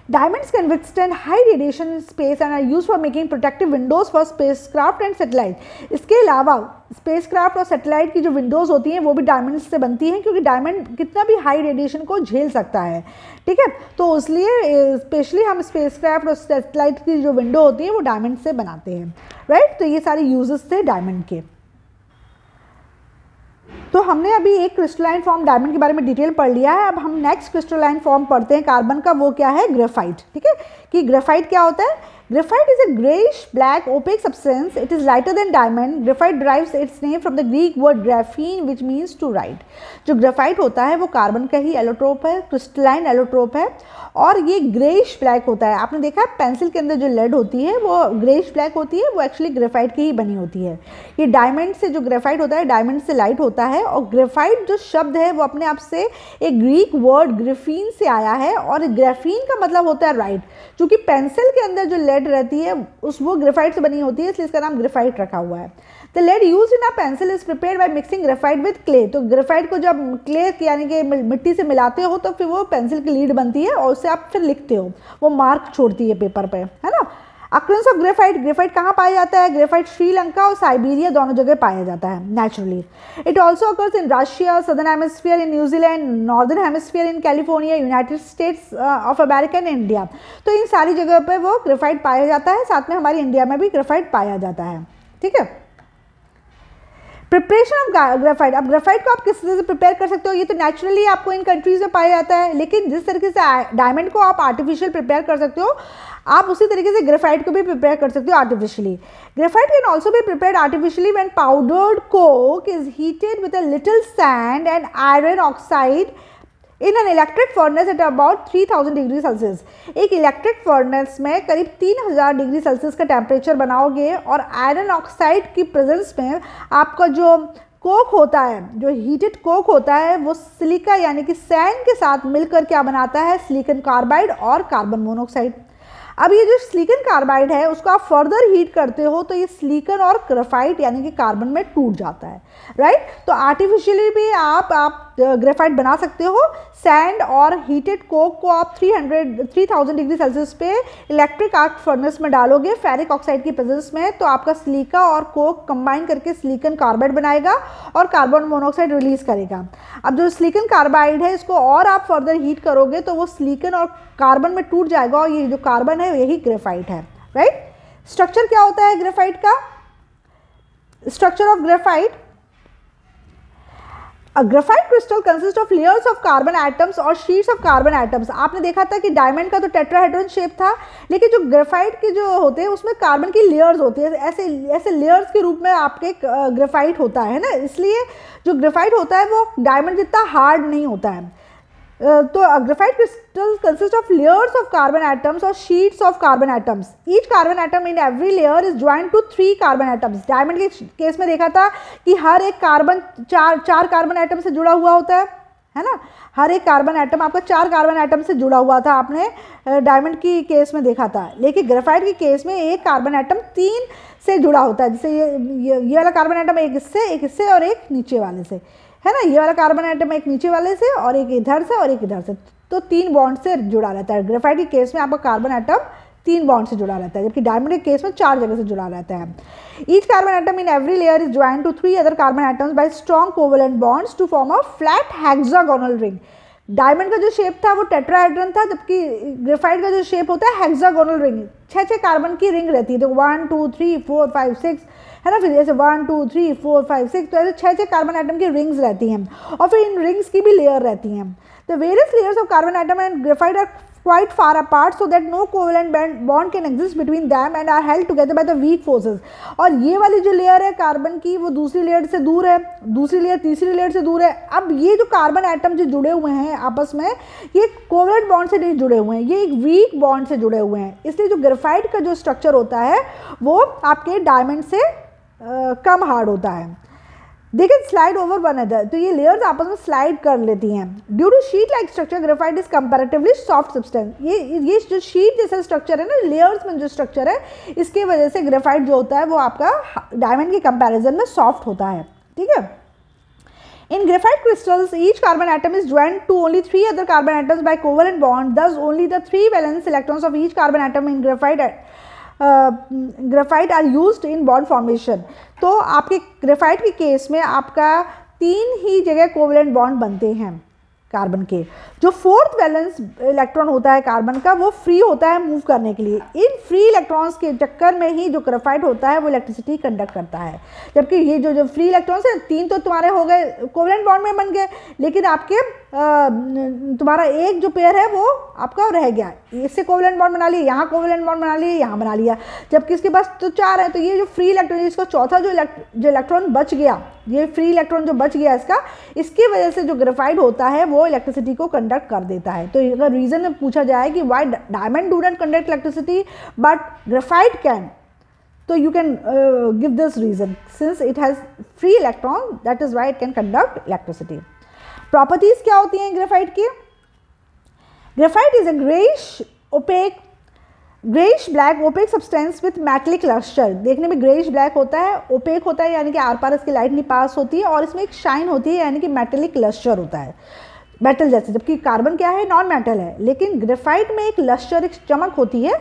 Diamonds can withstand high radiation in space and are used for making protective windows for spacecraft and satellite. इसके अलावा स्पेसक्राफ्ट और सैटेलाइट की जो विंडोज़ होती हैं वो भी डायमंड से बनती हैं, क्योंकि डायमंड कितना भी हाई रेडिएशन को झेल सकता है। ठीक है, तो इसलिए स्पेशली हम स्पेसक्राफ्ट और सैटेलाइट की जो विंडो होती है वो डायमंड से बनाते हैं, राइट। तो ये सारे यूजेस थे डायमंड के। तो हमने अभी एक क्रिस्टलाइन फॉर्म डायमंड के बारे में डिटेल पढ़ लिया है। अब हम नेक्स्ट क्रिस्टलाइन फॉर्म पढ़ते हैं कार्बन का, वो क्या है, ग्रेफाइट। ठीक है, कि ग्रेफाइट क्या होता है। Graphite is a grayish black opaque substance. It is lighter than diamond. Graphite derives its name from the Greek word graphene, which means to write. जो ग्रेफाइट होता है वो कार्बन का ही एलोट्रोप है, क्रिस्टलाइन एलोट्रोप है, और ये ग्रेइश ब्लैक होता है। आपने देखा पेंसिल के अंदर जो लेड होती है वो ग्रेइश ब्लैक होती है, वो एक्चुअली ग्रेफाइट की ही बनी होती है। ये डायमंड से जो ग्रेफाइट होता है डायमंड से लाइट होता है, और ग्रेफाइट जो शब्द है वो अपने आप से एक ग्रीक वर्ड ग्रेफीन से आया है, और ग्रेफीन का मतलब होता है राइट। चूँकि पेंसिल के अंदर जो लेड रहती है वो ग्रेफाइट से बनी होती है, इसलिए इसका नाम ग्रेफाइट रखा हुआ है। The lead use in a pencil is prepared by mixing graphite with clay. तो ग्रेफाइट को जब क्ले यानी कि मिट्टी से मिलाते हो तो फिर वो पेंसिल की लीड बनती है और उससे आप फिर लिखते हो, वो मार्क छोड़ती है पेपर पे, है ना। अक्रंस ऑफ ग्रेफाइट, ग्रेफाइट कहाँ पाया जाता है? ग्रेफाइट श्रीलंका और साइबेरिया दोनों जगह पाया जाता है naturally. It also occurs in Russia, southern hemisphere in New Zealand, northern hemisphere in California, United states of America and India. तो इन सारी जगह पर वो ग्रेफाइट पाया जाता है, साथ में हमारी इंडिया में भी ग्रेफाइट पाया जाता है। ठीक है। प्रिपरेशन ऑफ ग्रेफाइट, अब ग्रेफाइट को आप किस तरह से प्रिपेयर कर सकते हो? ये तो नेचुरली आपको इन कंट्रीज में पाया जाता है, लेकिन जिस तरीके से डायमंड को आप आर्टिफिशियल प्रिपेयर कर सकते हो, आप उसी तरीके से ग्रेफाइट को भी प्रिपेयर कर सकते हो artificially. Graphite can also be prepared artificially when powdered Coke is heated with a little sand and iron oxide in an electric furnace at about 3000 degree Celsius. एक इलेक्ट्रिक फर्नेस में करीब 3000 degree Celsius का temperature बनाओगे और iron oxide की presence में आपका जो कोक होता है, जो हीटेड कोक होता है, वो सिलिका यानी कि सैंड के साथ मिलकर क्या बनाता है? सिलिकॉन कार्बाइड और कार्बन मोनोऑक्साइड। अब ये जो सिलिकॉन कार्बाइड है उसको आप फर्दर हीट करते हो तो ये सिलिकॉन और ग्रेफाइट यानी कि कार्बन में टूट जाता है, राइट। तो आर्टिफिशियली भी आप ग्रेफाइट बना सकते हो। सैंड और हीटेड कोक को आप 3000 डिग्री सेल्सियस पे इलेक्ट्रिक आर्क फर्नेस में डालोगे फेरिक ऑक्साइड की प्रेजेंस में, तो आपका सिलिका और कोक कंबाइन करके सिलिकॉन कार्बाइड बनाएगा और कार्बन मोनोऑक्साइड रिलीज करेगा। अब जो सिलिकॉन कार्बाइड है इसको और आप फर्दर हीट करोगे तो वो सिलिकॉन और कार्बन में टूट जाएगा और ये जो कार्बन है यही ग्रेफाइट है, राइट। स्ट्रक्चर क्या होता है ग्रेफाइट का? Structure of graphite, A graphite crystal consists of layers of carbon atoms और sheets of carbon atoms। आपने देखा था कि डायमंड का तो टेट्राहेड्रन शेप था, लेकिन जो ग्रेफाइट के जो होते हैं उसमें कार्बन की लेयर्स होती है, ऐसे लेयर्स के रूप में आपके ग्रेफाइट होता है ना, इसलिए जो ग्रेफाइट होता है वो डायमंड जितना हार्ड नहीं होता है। तो graphite crystal consist of layers of carbon atoms और sheets of carbon atoms. Each carbon atom in every layer is joint to 3 carbon atoms. Diamond के केस में देखा था कि हर एक कार्बन चार कार्बन एटम से जुड़ा हुआ होता है ना। हर एक कार्बन एटम आपका 4 कार्बन एटम से जुड़ा हुआ था, आपने डायमंड की केस में देखा था। लेकिन ग्रेफाइट के केस में एक कार्बन एटम 3 से जुड़ा होता है, जैसे ये वाला कार्बन एटम एक इससे और एक नीचे वाले से, है ना। ये वाला कार्बन एटम एक नीचे वाले से और एक इधर से और एक इधर से, तो 3 बॉन्ड से जुड़ा रहता है। ग्रेफाइट के केस में आपका कार्बन एटम 3 बॉन्ड से जुड़ा रहता है, जबकि डायमंड के केस में 4 जगह से जुड़ा रहता है। Each carbon atom in every layer is joint to 3 other carbon atoms by strong covalent bonds to form a flat hexagonal ring. Diamond का जो शेप था वो टेट्राहेड्रन था, जबकि ग्रेफाइट का जो शेप होता है हेक्सागोनल रिंग। 6 कार्बन की रिंग रहती है, तो 1 2 3 4 5 6 है ना। फिर जैसे 1 2 3 4 5 6, तो ऐसे 6 कार्बन एटम की रिंग्स रहती हैं और फिर इन रिंग्स की भी लेयर रहती हैं। The various layers of carbon atom and graphite are quite far apart so that no covalent bond can exist between them and are held together by the weak forces। और ये वाली जो layer है carbon की वो दूसरी layer से दूर है, दूसरी लेयर तीसरी लेयर से दूर है। अब ये जो कार्बन एटम जो जुड़े हुए हैं आपस में, ये कोवेलेंट बॉन्ड से नहीं जुड़े हुए हैं, ये एक वीक बॉन्ड से जुड़े हुए हैं। इसलिए जो ग्रेफाइट का जो स्ट्रक्चर होता है वो आपके डायमंड से कम हार्ड होता है। They can slide over one other, तो ये लेयर्स आपस में स्लाइड कर लेती हैं। Due to sheet like structure graphite is comparatively soft substance. ये जो शीट जैसा स्ट्रक्चर है ना, लेयर्स में जो स्ट्रक्चर है, इसके वजह से ग्रेफाइट जो होता है वो आपका डायमंड के कंपैरिजन में सॉफ्ट होता है, ठीक है। In graphite crystals, each carbon atom is joined to only 3 other carbon atoms by covalent bond. Thus, only the 3 valence electrons of each carbon atom in graphite are used in bond formation. तो आपके graphite के case में आपका 3 ही जगह covalent bond बनते हैं carbon के। जो 4th वैलेंस इलेक्ट्रॉन होता है कार्बन का वो फ्री होता है मूव करने के लिए। इन फ्री इलेक्ट्रॉन्स के चक्कर में ही जो ग्रेफाइट होता है वो इलेक्ट्रिसिटी कंडक्ट करता है। जबकि ये जो फ्री इलेक्ट्रॉन्स हैं 3 तो तुम्हारे हो गए कोवेलेंट बॉन्ड में बन गए, लेकिन आपके तुम्हारा एक जो पेयर है वो आपका रह गया, इससे कोवेलेंट बॉन्ड बना लिया, यहाँ कोवेलेंट बॉन्ड बना लिया, यहाँ बना लिया, जबकि इसके पास तो 4 है। तो ये जो फ्री इलेक्ट्रॉन, इसका चौथा जो इलेक्ट्रॉन बच गया, ये फ्री इलेक्ट्रॉन जो बच गया इसकी वजह से जो ग्रेफाइट होता है वो इलेक्ट्रिसिटी को कंडक्ट कर देता है। तो अगर रीजन में पूछा जाए कि why diamond do not conduct electricity but graphite can, तो you can give this reason, since it has free electron, that is why it can conduct electricity. Properties क्या होती हैं ग्रेफाइट की? Graphite is a grayish black opaque substance with metallic luster। देखने में greyish black होता है, OPEC होता है, यानी कि आर पार इसकी लाइट नहीं पास होती है, और इसमें एक शाइन होती है, यानी कि मेटेलिक लस्टर होता है, मेटल जैसे। जबकि कार्बन क्या है, नॉन मेटल है, लेकिन ग्रेफाइट में एक लस्टर, एक चमक होती है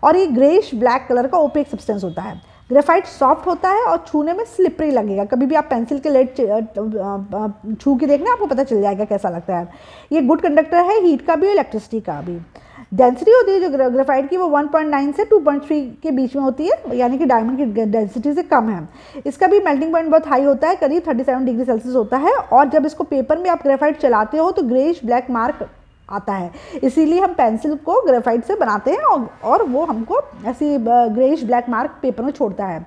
और ये ग्रेइश ब्लैक कलर का ओपेक सब्सटेंस होता है। ग्रेफाइट सॉफ्ट होता है और छूने में स्लिपरी लगेगा। कभी भी आप पेंसिल के लेड छू के देखना, आपको पता चल जाएगा कैसा लगता है। ये गुड कंडक्टर है हीट का भी और इलेक्ट्रिसिटी का भी। डेंसिटी होती है जो ग्रेफाइट की वो 1.9 से 2.3 के बीच में होती है, यानी कि डायमंड की डेंसिटी से कम है। इसका भी मेल्टिंग पॉइंट बहुत हाई होता है, करीब 37 डिग्री सेल्सियस होता है। और जब इसको पेपर में आप ग्रेफाइट चलाते हो तो ग्रेइश ब्लैक मार्क आता है, इसीलिए हम पेंसिल को ग्रेफाइट से बनाते हैं और वो हमको ऐसी ग्रेइश ब्लैक मार्क पेपर में छोड़ता है।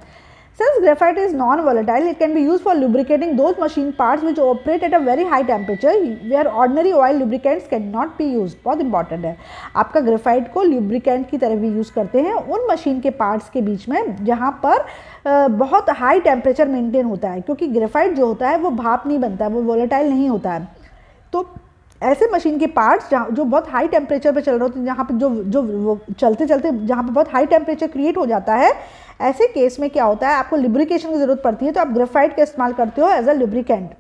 Since graphite is non-volatile, it can be used for lubricating those machine parts which operate at a very high temperature where ordinary oil lubricants cannot be used। बहुत important है, आपका graphite को lubricant की तरह भी यूज़ करते हैं उन मशीन के पार्ट्स के बीच में जहाँ पर बहुत हाई टेम्परेचर मेंटेन होता है, क्योंकि ग्रेफाइट जो होता है वो भाप नहीं बनता है, वो वोलेटाइल नहीं होता है। तो ऐसे मशीन के पार्ट्स जहाँ जो बहुत हाई टेम्परेचर पे चल रहे होते हैं, जहाँ पे जो वो चलते चलते जहाँ पे बहुत हाई टेम्परेचर क्रिएट हो जाता है, ऐसे केस में क्या होता है, आपको लुब्रिकेशन की ज़रूरत पड़ती है, तो आप ग्रेफाइट का इस्तेमाल करते हो as a lubricant.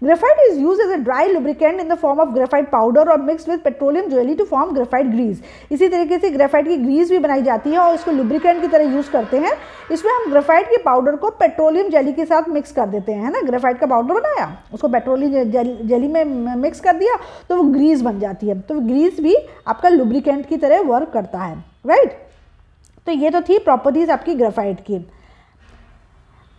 Graphite is use as a dry lubricant in the form of graphite powder और mix with petroleum jelly to form graphite grease. इसी तरीके से ग्रेफाइट की ग्रीस भी बनाई जाती है और इसको लुब्रिकेंट की तरह यूज़ करते हैं। इसमें हम ग्रेफाइट के पाउडर को पेट्रोलियम जेली के साथ मिक्स कर देते हैं, है ना। ग्रेफाइट का पाउडर बनाया, उसको पेट्रोलियम जेली में मिक्स कर दिया तो वो ग्रीस बन जाती है। तो ग्रीस भी आपका लुब्रिकेंट की तरह वर्क करता है, राइट। तो ये तो थी प्रॉपर्टीज आपकी ग्रेफाइट की।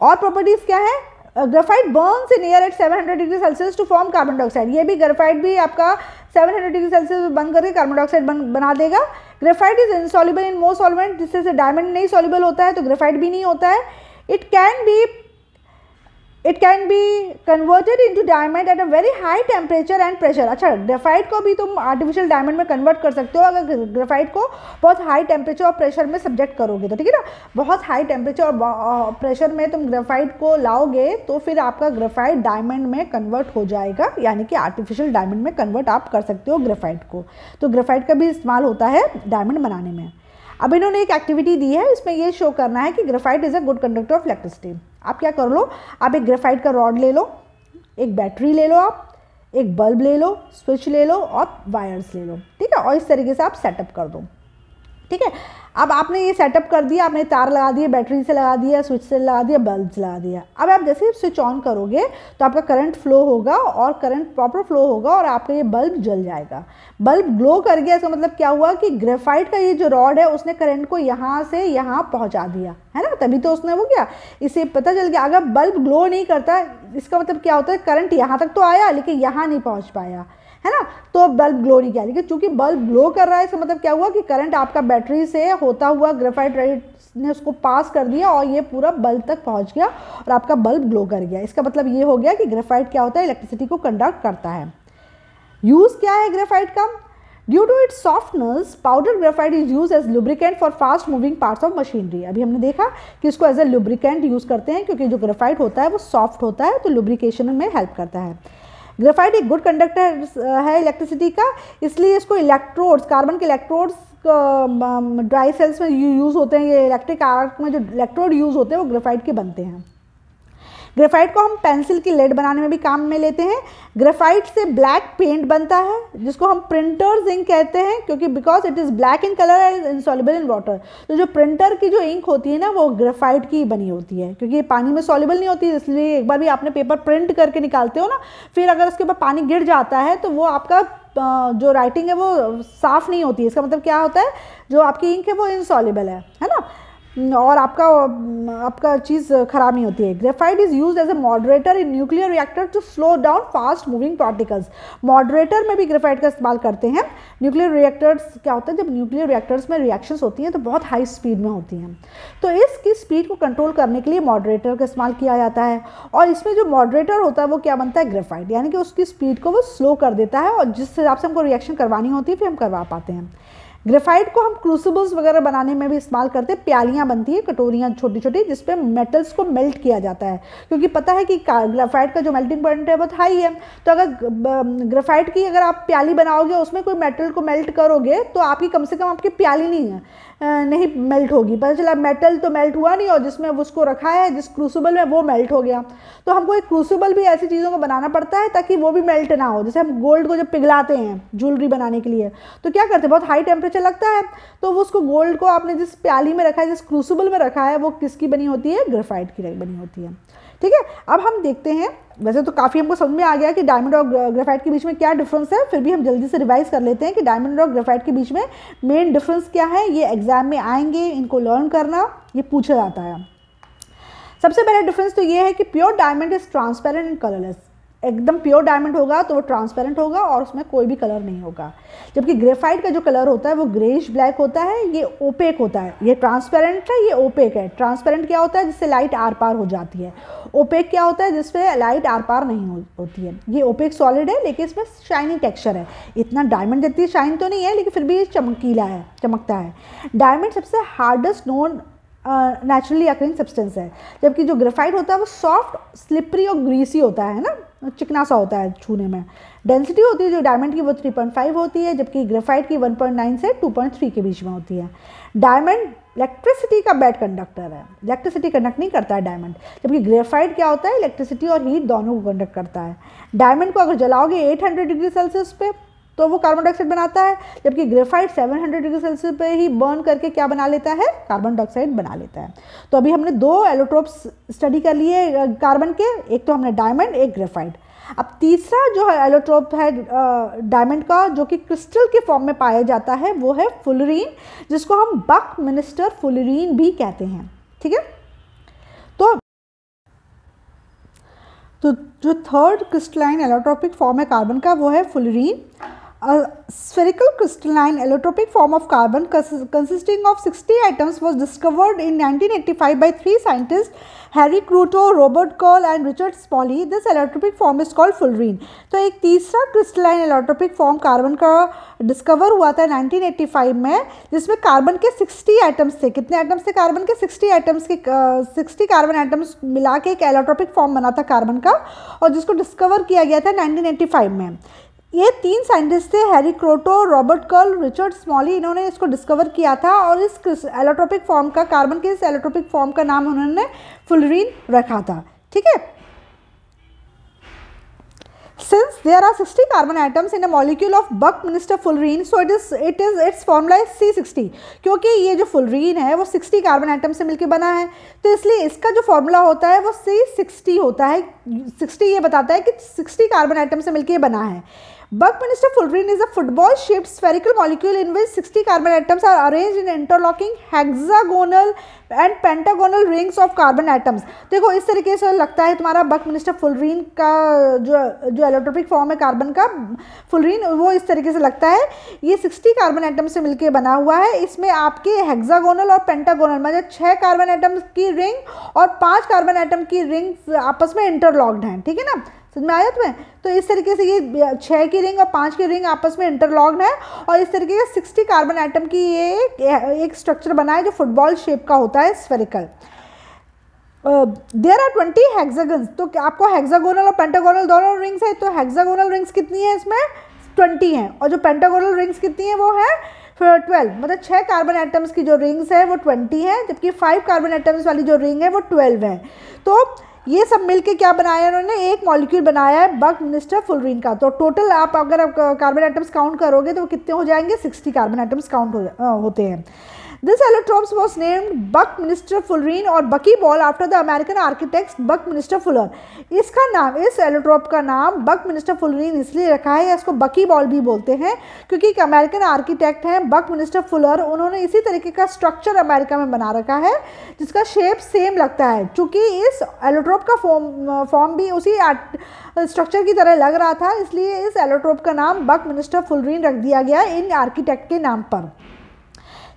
और प्रॉपर्टीज क्या है, graphite burns in air at 700 degree Celsius to form carbon dioxide. ये भी ग्रेफाइट भी आपका 700 डिग्री सेल्सियस बंद करके कार्बन डाइऑक्साइड बना देगा। Graphite is insoluble in most solvent, जिससे डायमंड नहीं सॉल्युबल होता है तो ग्रेफाइट भी नहीं होता है। It can be converted into diamond at a very high temperature and pressure. अच्छा, ग्रेफाइट को भी तुम आर्टिफिशियल डायमंड में कन्वर्ट कर सकते हो अगर ग्रेफाइट को बहुत हाई टेम्परेचर और प्रेशर में सब्जेक्ट करोगे तो, ठीक है ना। बहुत हाई टेम्परेचर और प्रेशर में तुम ग्रेफाइट को लाओगे तो फिर आपका ग्रेफाइट डायमंड में कन्वर्ट हो जाएगा, यानी कि आर्टिफिशियल डायमंड में कन्वर्ट आप कर सकते हो ग्रेफाइट को। तो ग्रेफाइट का भी इस्तेमाल होता है डायमंड बनाने में। अब इन्होंने एक एक्टिविटी दी है, इसमें ये शो करना है कि graphite is a good conductor of electricity. आप क्या कर लो, आप एक ग्रेफाइट का रॉड ले लो, एक बैटरी ले लो, आप एक बल्ब ले लो, स्विच ले लो और वायर्स ले लो, ठीक है। और इस तरीके से आप सेटअप कर दो, ठीक है। अब आपने ये सेटअप कर दिया, आपने तार लगा दिए, बैटरी से लगा दिया, स्विच से लगा दिया, बल्ब से लगा दिया। अब आप जैसे ही स्विच ऑन करोगे तो आपका करंट फ्लो होगा और करंट प्रॉपर फ्लो होगा और आपका ये बल्ब जल जाएगा। बल्ब ग्लो कर गया, इसका मतलब क्या हुआ कि ग्रेफाइट का ये जो रॉड है उसने करंट को यहाँ से यहाँ पहुँचा दिया, है ना। तभी तो उसने वो किया, इसे पता चल गया। अगर बल्ब ग्लो नहीं करता, इसका मतलब क्या होता है, करंट यहाँ तक तो आया लेकिन यहाँ नहीं पहुँच पाया, है ना। तो बल्ब ग्लो नहीं किया, लेकिन चूंकि बल्ब ग्लो कर रहा है, इसका मतलब क्या हुआ कि करंट आपका बैटरी से होता हुआ ग्रेफाइट ने उसको पास कर दिया और ये पूरा बल्ब तक पहुंच गया और आपका बल्ब ग्लो कर गया। इसका मतलब ये हो गया कि ग्रेफाइट क्या होता है, इलेक्ट्रिसिटी को कंडक्ट करता है। यूज़ क्या है ग्रेफाइट का, due to its softness powder graphite is use as lubricant for fast moving parts of machinery. अभी हमने देखा कि इसको एज ए लुब्रिकेंट यूज़ करते हैं क्योंकि जो ग्रेफाइट होता है वो सॉफ्ट होता है, तो लुब्रिकेशन में हेल्प करता है। ग्रेफाइट एक गुड कंडक्टर है इलेक्ट्रिसिटी का, इसलिए इसको इलेक्ट्रोड्स, कार्बन के इलेक्ट्रोड्स ड्राई सेल्स में यूज़ होते हैं। ये इलेक्ट्रिक आर्क में जो इलेक्ट्रोड यूज़ होते हैं वो ग्रेफाइट के बनते हैं। ग्रेफाइट को हम पेंसिल की लेड बनाने में भी काम में लेते हैं। ग्रेफाइट से ब्लैक पेंट बनता है जिसको हम प्रिंटर्स इंक कहते हैं, क्योंकि because it is black in colour and insoluble in water. तो जो प्रिंटर की जो इंक होती है ना वो ग्रेफाइट की बनी होती है, क्योंकि ये पानी में सॉल्युबल नहीं होती, इसलिए एक बार भी आपने पेपर प्रिंट करके निकालते हो ना, फिर अगर उसके ऊपर पानी गिर जाता है तो वो आपका जो राइटिंग है वो साफ़ नहीं होती है। इसका मतलब क्या होता है, जो आपकी इंक है वो इनसॉल्युबल है ना, और आपका चीज़ ख़राब नहीं होती है। Graphite is use as a moderator in nuclear reactor to slow down fast moving particles. Moderator में भी ग्रेफाइट का इस्तेमाल करते हैं। न्यूक्लियर रिएक्टर्स क्या होता है, जब न्यूक्लियर रिएक्टर्स में रिएक्शंस होती हैं तो बहुत हाई स्पीड में होती हैं, तो इसकी स्पीड को कंट्रोल करने के लिए मॉडरेटर का इस्तेमाल किया जाता है। और इसमें जो मॉडरेटर होता है वो क्या बनता है, ग्रेफाइट, यानी कि उसकी स्पीड को वो स्लो कर देता है और जिस हिसाब से हमको रिएक्शन करवानी होती है फिर हम करवा पाते हैं। ग्रेफाइट को हम क्रूसिबल्स वगैरह बनाने में भी इस्तेमाल करते हैं। प्यालियाँ बनती हैं, कटोरियाँ छोटी छोटी, जिसपे मेटल्स को मेल्ट किया जाता है, क्योंकि पता है कि ग्रेफाइट का जो मेल्टिंग पॉइंट है बहुत हाई है। तो अगर ग्रेफाइट की अगर आप प्याली बनाओगे उसमें कोई मेटल को मेल्ट करोगे तो आपकी कम से कम आपकी प्याली नहीं है, नहीं मेल्ट होगी। पता चला मेटल तो मेल्ट हुआ नहीं और जिसमें उसको रखा है जिस क्रूसिबल में वो मेल्ट हो गया। तो हमको एक क्रूसिबल भी ऐसी चीज़ों को बनाना पड़ता है ताकि वो भी मेल्ट ना हो। जैसे हम गोल्ड को जब पिघलाते हैं ज्वेलरी बनाने के लिए तो क्या करते हैं, बहुत हाई टेम्परेचर लगता है, तो वो उसको गोल्ड को आपने जिस प्याली में रखा है, जिस क्रूसिबल में रखा है, वो किसकी बनी होती है, ग्रेफाइट की बनी होती है। ठीक है, अब हम देखते हैं, वैसे तो काफ़ी हमको समझ में आ गया कि डायमंड और ग्रेफाइट के बीच में क्या डिफरेंस है, फिर भी हम जल्दी से रिवाइज कर लेते हैं कि डायमंड और ग्रेफाइट के बीच में मेन डिफरेंस क्या है। ये एग्जाम में आएंगे, इनको लर्न करना, ये पूछा जाता है। सबसे पहला डिफरेंस तो ये है कि pure diamond is transparent and colourless. एकदम प्योर डायमंड होगा तो वो ट्रांसपेरेंट होगा और उसमें कोई भी कलर नहीं होगा। जबकि ग्रेफाइट का जो कलर होता है वो ग्रेइश ब्लैक होता है, ये ओपेक होता है। ये ट्रांसपेरेंट है, ये ओपेक है। ट्रांसपेरेंट क्या होता है, जिससे लाइट आर पार हो जाती है। ओपेक क्या होता है, जिससे लाइट आर पार नहीं होती है। ये ओपेक सॉलिड है लेकिन इसमें शाइनी टेक्सचर है। इतना डायमंड जितनी शाइन तो नहीं है लेकिन फिर भी ये चमकीला है, चमकता है। डायमंड सबसे hardest known naturally occurring substance है, जबकि जो ग्रेफाइट होता है वो सॉफ्ट, स्लिपरी और ग्रीसी होता है ना, चिकना सा होता है छूने में। डेंसिटी होती है जो डायमंड की वो 3.5 होती है, जबकि ग्रेफाइट की 1.9 से 2.3 के बीच में होती है। डायमंड इलेक्ट्रिसिटी का बैड कंडक्टर है, इलेक्ट्रिसिटी कंडक्ट नहीं करता है डायमंड, जबकि ग्रेफाइट क्या होता है, इलेक्ट्रिसिटी और हीट दोनों को कंडक्ट करता है। डायमंड को अगर जलाओगे 800 डिग्री सेल्सियस पे तो वो कार्बन डाइऑक्साइड बनाता है, जबकि ग्रेफाइट 700 डिग्री सेल्सियस पे ही बर्न करके क्या बना लेता है, कार्बन डाइऑक्साइड बना लेता है। तो अभी हमने दो एलोट्रोप्स स्टडी कर लिए कार्बन के, एक तो हमने डायमंड, एक ग्रेफाइट। अब तीसरा जो है एलोट्रोप है डायमंड का, जो कि क्रिस्टल के फॉर्म में पाया जाता है, वो है फुलरीन, जिसको हम बकमिंस्टर फुलरीन भी कहते हैं। ठीक है, तो जो थर्ड क्रिस्टलाइन एलोट्रोपिक फॉर्म है कार्बन का वो है fullerene. Spherical crystalline allotropic form of carbon consisting of 60 atoms was discovered in 1985 by three scientists, Harry Kruto, Robert Kurl and Richard Smalley. This allotropic form is called fullerene. तो एक तीसरा crystalline allotropic form carbon का discover हुआ था 1985 में, जिसमें carbon के 60 atoms थे। कितने एटम्स थे कार्बन के, 60 एटम्स के 60 कार्बन एटम्स मिला के एक एलोट्रोपिक फॉर्म बना था कार्बन का, और जिसको डिस्कवर किया गया था 1985 में। ये तीन साइंटिस्ट थे, Harry Kroto, Robert curl, Richard स्मॉली, इन्होंने इसको डिस्कवर किया था और इस एलोट्रोपिक फॉर्म का, कार्बन के इस एलोट्रोपिक फॉर्म का नाम उन्होंने फुलरीन रखा था। ठीक है, Since there are 60 carbon atoms in a molecule of Buckminster fullerene, so its formula is C60। क्योंकि ये जो फुलरीन है वो 60 कार्बन एटम से मिलकर बना है, तो इसलिए इसका जो फॉर्मूला होता है वो C60 होता है। 60 ये बताता है कि 60 कार्बन एटम से मिलकर बना है। Buckminster fullerene is a football-shaped spherical molecule in which 60 carbon atoms are arranged in interlocking hexagonal and pentagonal rings of carbon atoms। देखो इस तरीके से लगता है तुम्हारा Buckminster fullerene का जो एलोट्रोपिक फॉर्म है कार्बन का फुलरीन, वो इस तरीके से लगता है। ये 60 कार्बन एटम से मिलकर बना हुआ है। इसमें आपके हेक्सागोनल और पेंटागोनल मतलब 6 कार्बन एटम की रिंग और 5 कार्बन एटम की रिंग आपस में इंटरलॉक्ड हैं। ठीक है ना, समझ में आया तुम्हें? तो इस तरीके से ये 6 की रिंग और 5 की रिंग आपस में इंटरलॉक्ड है और इस तरीके से 60 कार्बन एटम की ये एक स्ट्रक्चर बना है जो फुटबॉल शेप का होता है, स्फेरिकल। There are 20 hexagons. तो आपको हेक्सागोनल और पेंटागोनल दोनों रिंग्स है, तो हेक्सागोनल रिंग्स कितनी है इसमें, 20 हैं, और जो पेंटागोनल रिंग्स कितनी है वो है 12। मतलब 6 कार्बन एटम्स की जो रिंग्स है वो 20 है, जबकि 5 कार्बन एटम्स वाली जो रिंग है वो 12 है। तो ये सब मिलके क्या बनाया उन्होंने, एक मॉलिक्यूल बनाया है बकमिंस्टर फुलरीन का। तो टोटल आप अगर कार्बन एटम्स काउंट करोगे तो वो कितने हो जाएंगे, 60 कार्बन एटम्स काउंट होते हैं। This allotrope was named Buckminster fullerene और buckyball after the American architect Buckminster Fuller। इसका नाम, इस एलोट्रोप का नाम Buckminster fullerene इसलिए रखा है, या इसको buckyball भी बोलते हैं, क्योंकि एक अमेरिकन आर्किटेक्ट हैं Buckminster Fuller, उन्होंने इसी तरीके का स्ट्रक्चर अमेरिका में बना रखा है जिसका शेप सेम लगता है। चूँकि इस एलोट्रोप का फॉर्म भी उसी स्ट्रक्चर की तरह लग रहा था, इसलिए इस एलोट्रोप का नाम Buckminster fullerene रख दिया गया इन आर्किटेक्ट के नाम पर।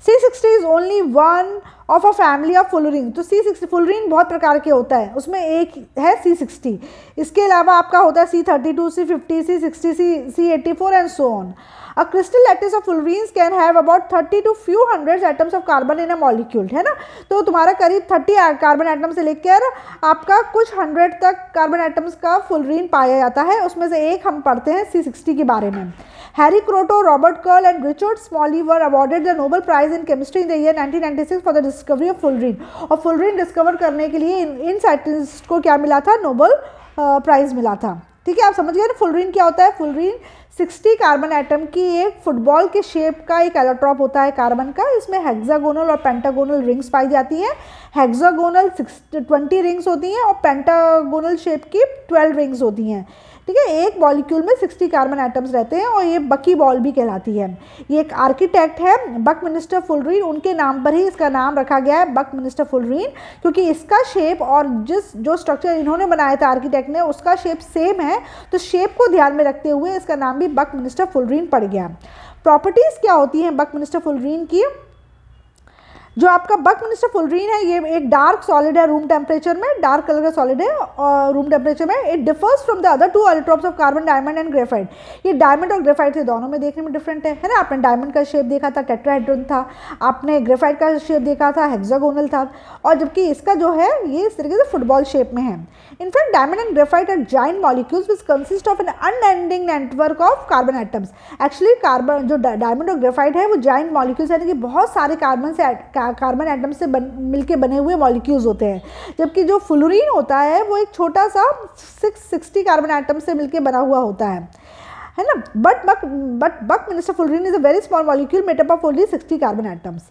C60 is only one of a family of fullerene. तो C60 फुलरीन बहुत प्रकार के होता है, उसमें एक है C60। इसके अलावा आपका होता है C32, C50, C60, C84 and so on. A crystal lattice of fullerenes can have about 30 to few hundreds atoms of carbon in a molecule, है ना। तो तुम्हारा करीब 30 कार्बन एटम से लेकर आपका कुछ 100 तक कार्बन एटम्स का फुलरीन पाया जाता है। उसमें से एक हम पढ़ते हैं C60 के बारे में। Harry Kroto, Robert Curl and Richard Smalley were awarded the Nobel prize in chemistry in the year 1996 for the discovery of fullerene. और फुलरीन डिस्कवर करने के लिए इन साइंटिस्ट को क्या मिला था, नोबेल प्राइज मिला था। ठीक है, आप समझ गए ना फुलरीन क्या होता है। फुलरीन 60 कार्बन एटम की एक फुटबॉल के शेप का एक एलोट्रॉप होता है कार्बन का। इसमें हेक्सागोनल और पेंटागोनल रिंग्स पाई जाती हैं। हेक्सागोनल 20 रिंग्स होती हैं और पेंटागोनल शेप की 12 रिंग्स होती हैं। ठीक है, एक मॉलिक्यूल में 60 कार्बन एटम्स रहते हैं और ये बकी बॉल भी कहलाती है। ये एक आर्किटेक्ट है बकमिंस्टर फुलरीन, उनके नाम पर ही इसका नाम रखा गया है बकमिंस्टर फुलरीन, क्योंकि इसका शेप और जो स्ट्रक्चर इन्होंने बनाया था आर्किटेक्ट ने, उसका शेप सेम है। तो शेप को ध्यान में रखते हुए इसका नाम भी बकमिंस्टर फुलरीन पड़ गया। प्रॉपर्टीज़ क्या होती हैं बकमिंस्टर फुलरीन की? जो आपका बकमिंस्टर फुलरीन है ये एक डार्क सॉलिड है रूम टेम्परेचर में, डार्क कलर का सॉलिड है और रूम टेम्परेचर में। It differs from the other 2 allotropes of carbon, diamond and graphite. ये डायमंड और ग्रेफाइट से दोनों में देखने में डिफरेंट है ना। आपने डायमंड का शेप देखा था टेट्राहेड्रॉन था, आपने ग्रेफाइट का शेप देखा था हेक्सागोनल था, और जबकि इसका जो है ये इस तरीके से फुटबॉल शेप में है। In fact diamond and graphite are giant molecules which consist of an unending network of carbon atoms. Actually carbon जो डायमंड और ग्रेफाइट है वो जाइंट मॉलिक्यूल्स यानी कि बहुत सारे कार्बन एटम से मिलके बने हुए मॉलिक्यूल्स होते हैं, जबकि जो फुलरीन होता है वो एक छोटा सा 660 कार्बन एटम से मिलके बना हुआ होता है ना। But Buckminster fullerene is a very small molecule made up of only 60 carbon atoms.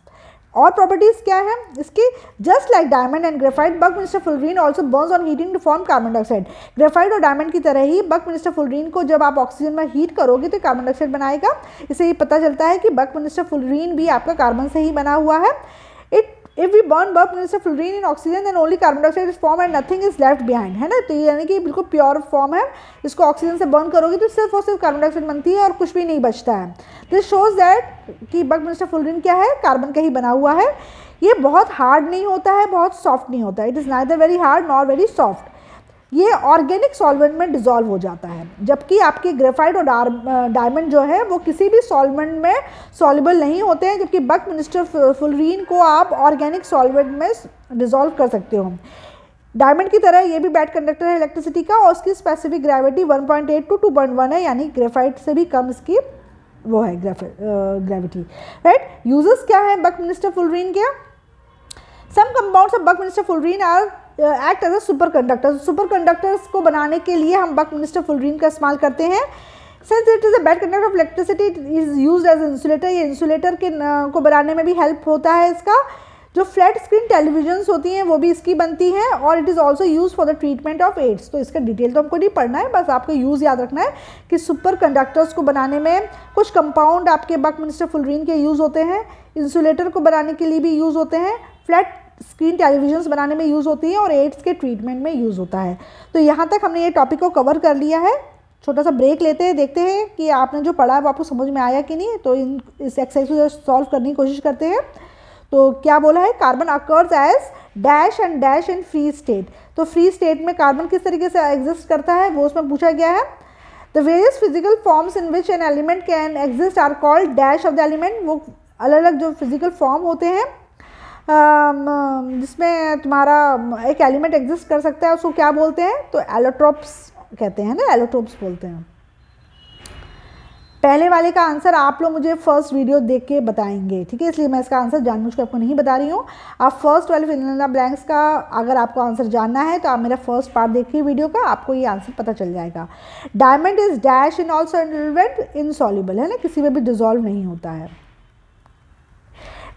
और प्रॉपर्टीज क्या है इसकी? Just like diamond and graphite Buckminster fullerene also burns on heating to form carbon dioxide. Graphite और diamond की तरह ही Buckminster fullerene को जब आप ऑक्सीजन में हीट करोगे तो कार्बन डाइऑक्साइड बनाएगा। इससे ये पता चलता है कि बकमिंस्टर फुलरीन भी आपका कार्बन से ही बना हुआ है। If we burn Buckminster fullerene in oxygen then only carbon dioxide is formed and nothing is left behind, है ना। तो ये यानी कि बिल्कुल प्योर फॉर्म है। इसको ऑक्सीजन से बर्न करोगे तो सिर्फ और सिर्फ कार्बन डाइऑक्साइड बनती है और कुछ भी नहीं बचता है। दिस शोज दैट कि बकमिंस्टर फुलरीन क्या है, कार्बन का ही बना हुआ है। ये बहुत हार्ड नहीं होता है, बहुत सॉफ्ट नहीं होता है। It is neither very hard nor very soft. ये ऑर्गेनिक सॉल्वेंट में डिसॉल्व हो जाता है, जबकि आपके ग्रेफाइट और डायमंड जो है वो किसी भी सॉल्वेंट में सॉल्युबल नहीं होते हैं, जबकि बकमिंस्टर फुलरीन को आप ऑर्गेनिक सॉल्वेंट में डिसॉल्व कर सकते हो। डायमंड की तरह ये भी बैड कंडक्टर है इलेक्ट्रिसिटी का और उसकी स्पेसिफिक ग्रेविटी 1.8 to 2.1 है, यानी ग्रेफाइट से भी कम इसकी वो है ग्रेविटी, राइट। यूजेस क्या है बकमिंस्टर फुलरीन के? Some compounds of buckminsterfullerene are act as a superconductor. Superconductors को बनाने के लिए हम बकमिंस्टर फुलरीन का इस्तेमाल करते हैं। Since it is a bad conductor of electricity it is used as insulator. ये इंसुलेटर के को बनाने में भी हेल्प होता है इसका। जो फ्लैट स्क्रीन टेलीविजन्स होती हैं वो भी इसकी बनती हैं और it is also use for the treatment of AIDS. तो इसका डिटेल तो हमको नहीं पढ़ना है, बस आपको यूज़ याद रखना है कि सुपर कंडक्टर्स को बनाने में कुछ कंपाउंड आपके बकमिंस्टर फुलरीन के यूज़ होते हैं, इंसुलेटर को बनाने के लिए भी यूज़ होते हैं, फ्लैट स्क्रीन टेलीविजन्स बनाने में यूज़ होती है और एड्स के ट्रीटमेंट में यूज़ होता है। तो यहाँ तक हमने ये टॉपिक को कवर कर लिया है। छोटा सा ब्रेक लेते हैं, देखते हैं कि आपने जो पढ़ा है वो आपको समझ में आया कि नहीं। तो इस एक्सरसाइज को सॉल्व करने की कोशिश करते हैं। तो क्या बोला है, carbon occurs as dash and dash in free state. तो फ्री स्टेट में कार्बन किस तरीके से एग्जिस्ट करता है वो उसमें पूछा गया है। The various physical forms in which an element can exist are called dash of the element. वो अलग अलग जो फिजिकल फॉर्म होते हैं जिसमें तुम्हारा एक एलिमेंट एग्जिस्ट कर सकता है उसको क्या बोलते हैं? तो एलोट्रोप्स कहते हैं ना, एलोट्रोप्स बोलते हैं। पहले वाले का आंसर आप लोग मुझे फर्स्ट वीडियो देख के बताएंगे, ठीक है। इसलिए मैं इसका आंसर जानबूझ के आपको नहीं बता रही हूँ। आप फर्स्ट वाले फिल इन द ब्लैंक्स का अगर आपको आंसर जानना है तो आप मेरा फर्स्ट पार्ट देखिए वीडियो का, आपको ये आंसर पता चल जाएगा। Diamond is dash in all solvent insoluble, है ना, किसी में भी डिसॉल्व नहीं होता है।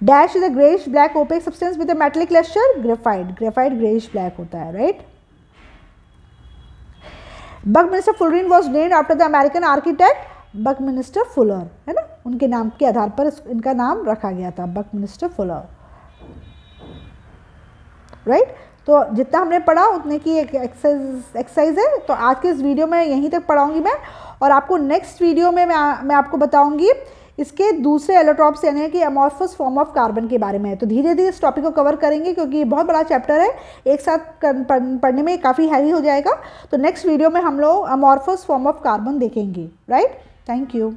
Dash is a greyish black opaque substance with a metallic lustre. Graphite greyish black होता है, right. Buckminster fullerene was named after the American architect Buckminster Fuller, है ना, उनके नाम के आधार पर इनका नाम रखा गया था बकमिंस्टर फुलर, राइट। तो जितना हमने पढ़ा उतने की एक एक्सरसाइज है। तो आज के इस वीडियो में यहीं तक पढ़ाऊंगी मैं और आपको नेक्स्ट वीडियो में मैं आपको बताऊंगी इसके दूसरे एलोट्रॉप्स यानी कि अमॉर्फस फॉर्म ऑफ कार्बन के बारे में है। तो धीरे धीरे इस टॉपिक को कवर करेंगे क्योंकि ये बहुत बड़ा चैप्टर है, एक साथ पढ़ने में काफ़ी हैवी हो जाएगा। तो नेक्स्ट वीडियो में हम लोग अमॉर्फस फॉर्म ऑफ कार्बन देखेंगे। Right, thank you.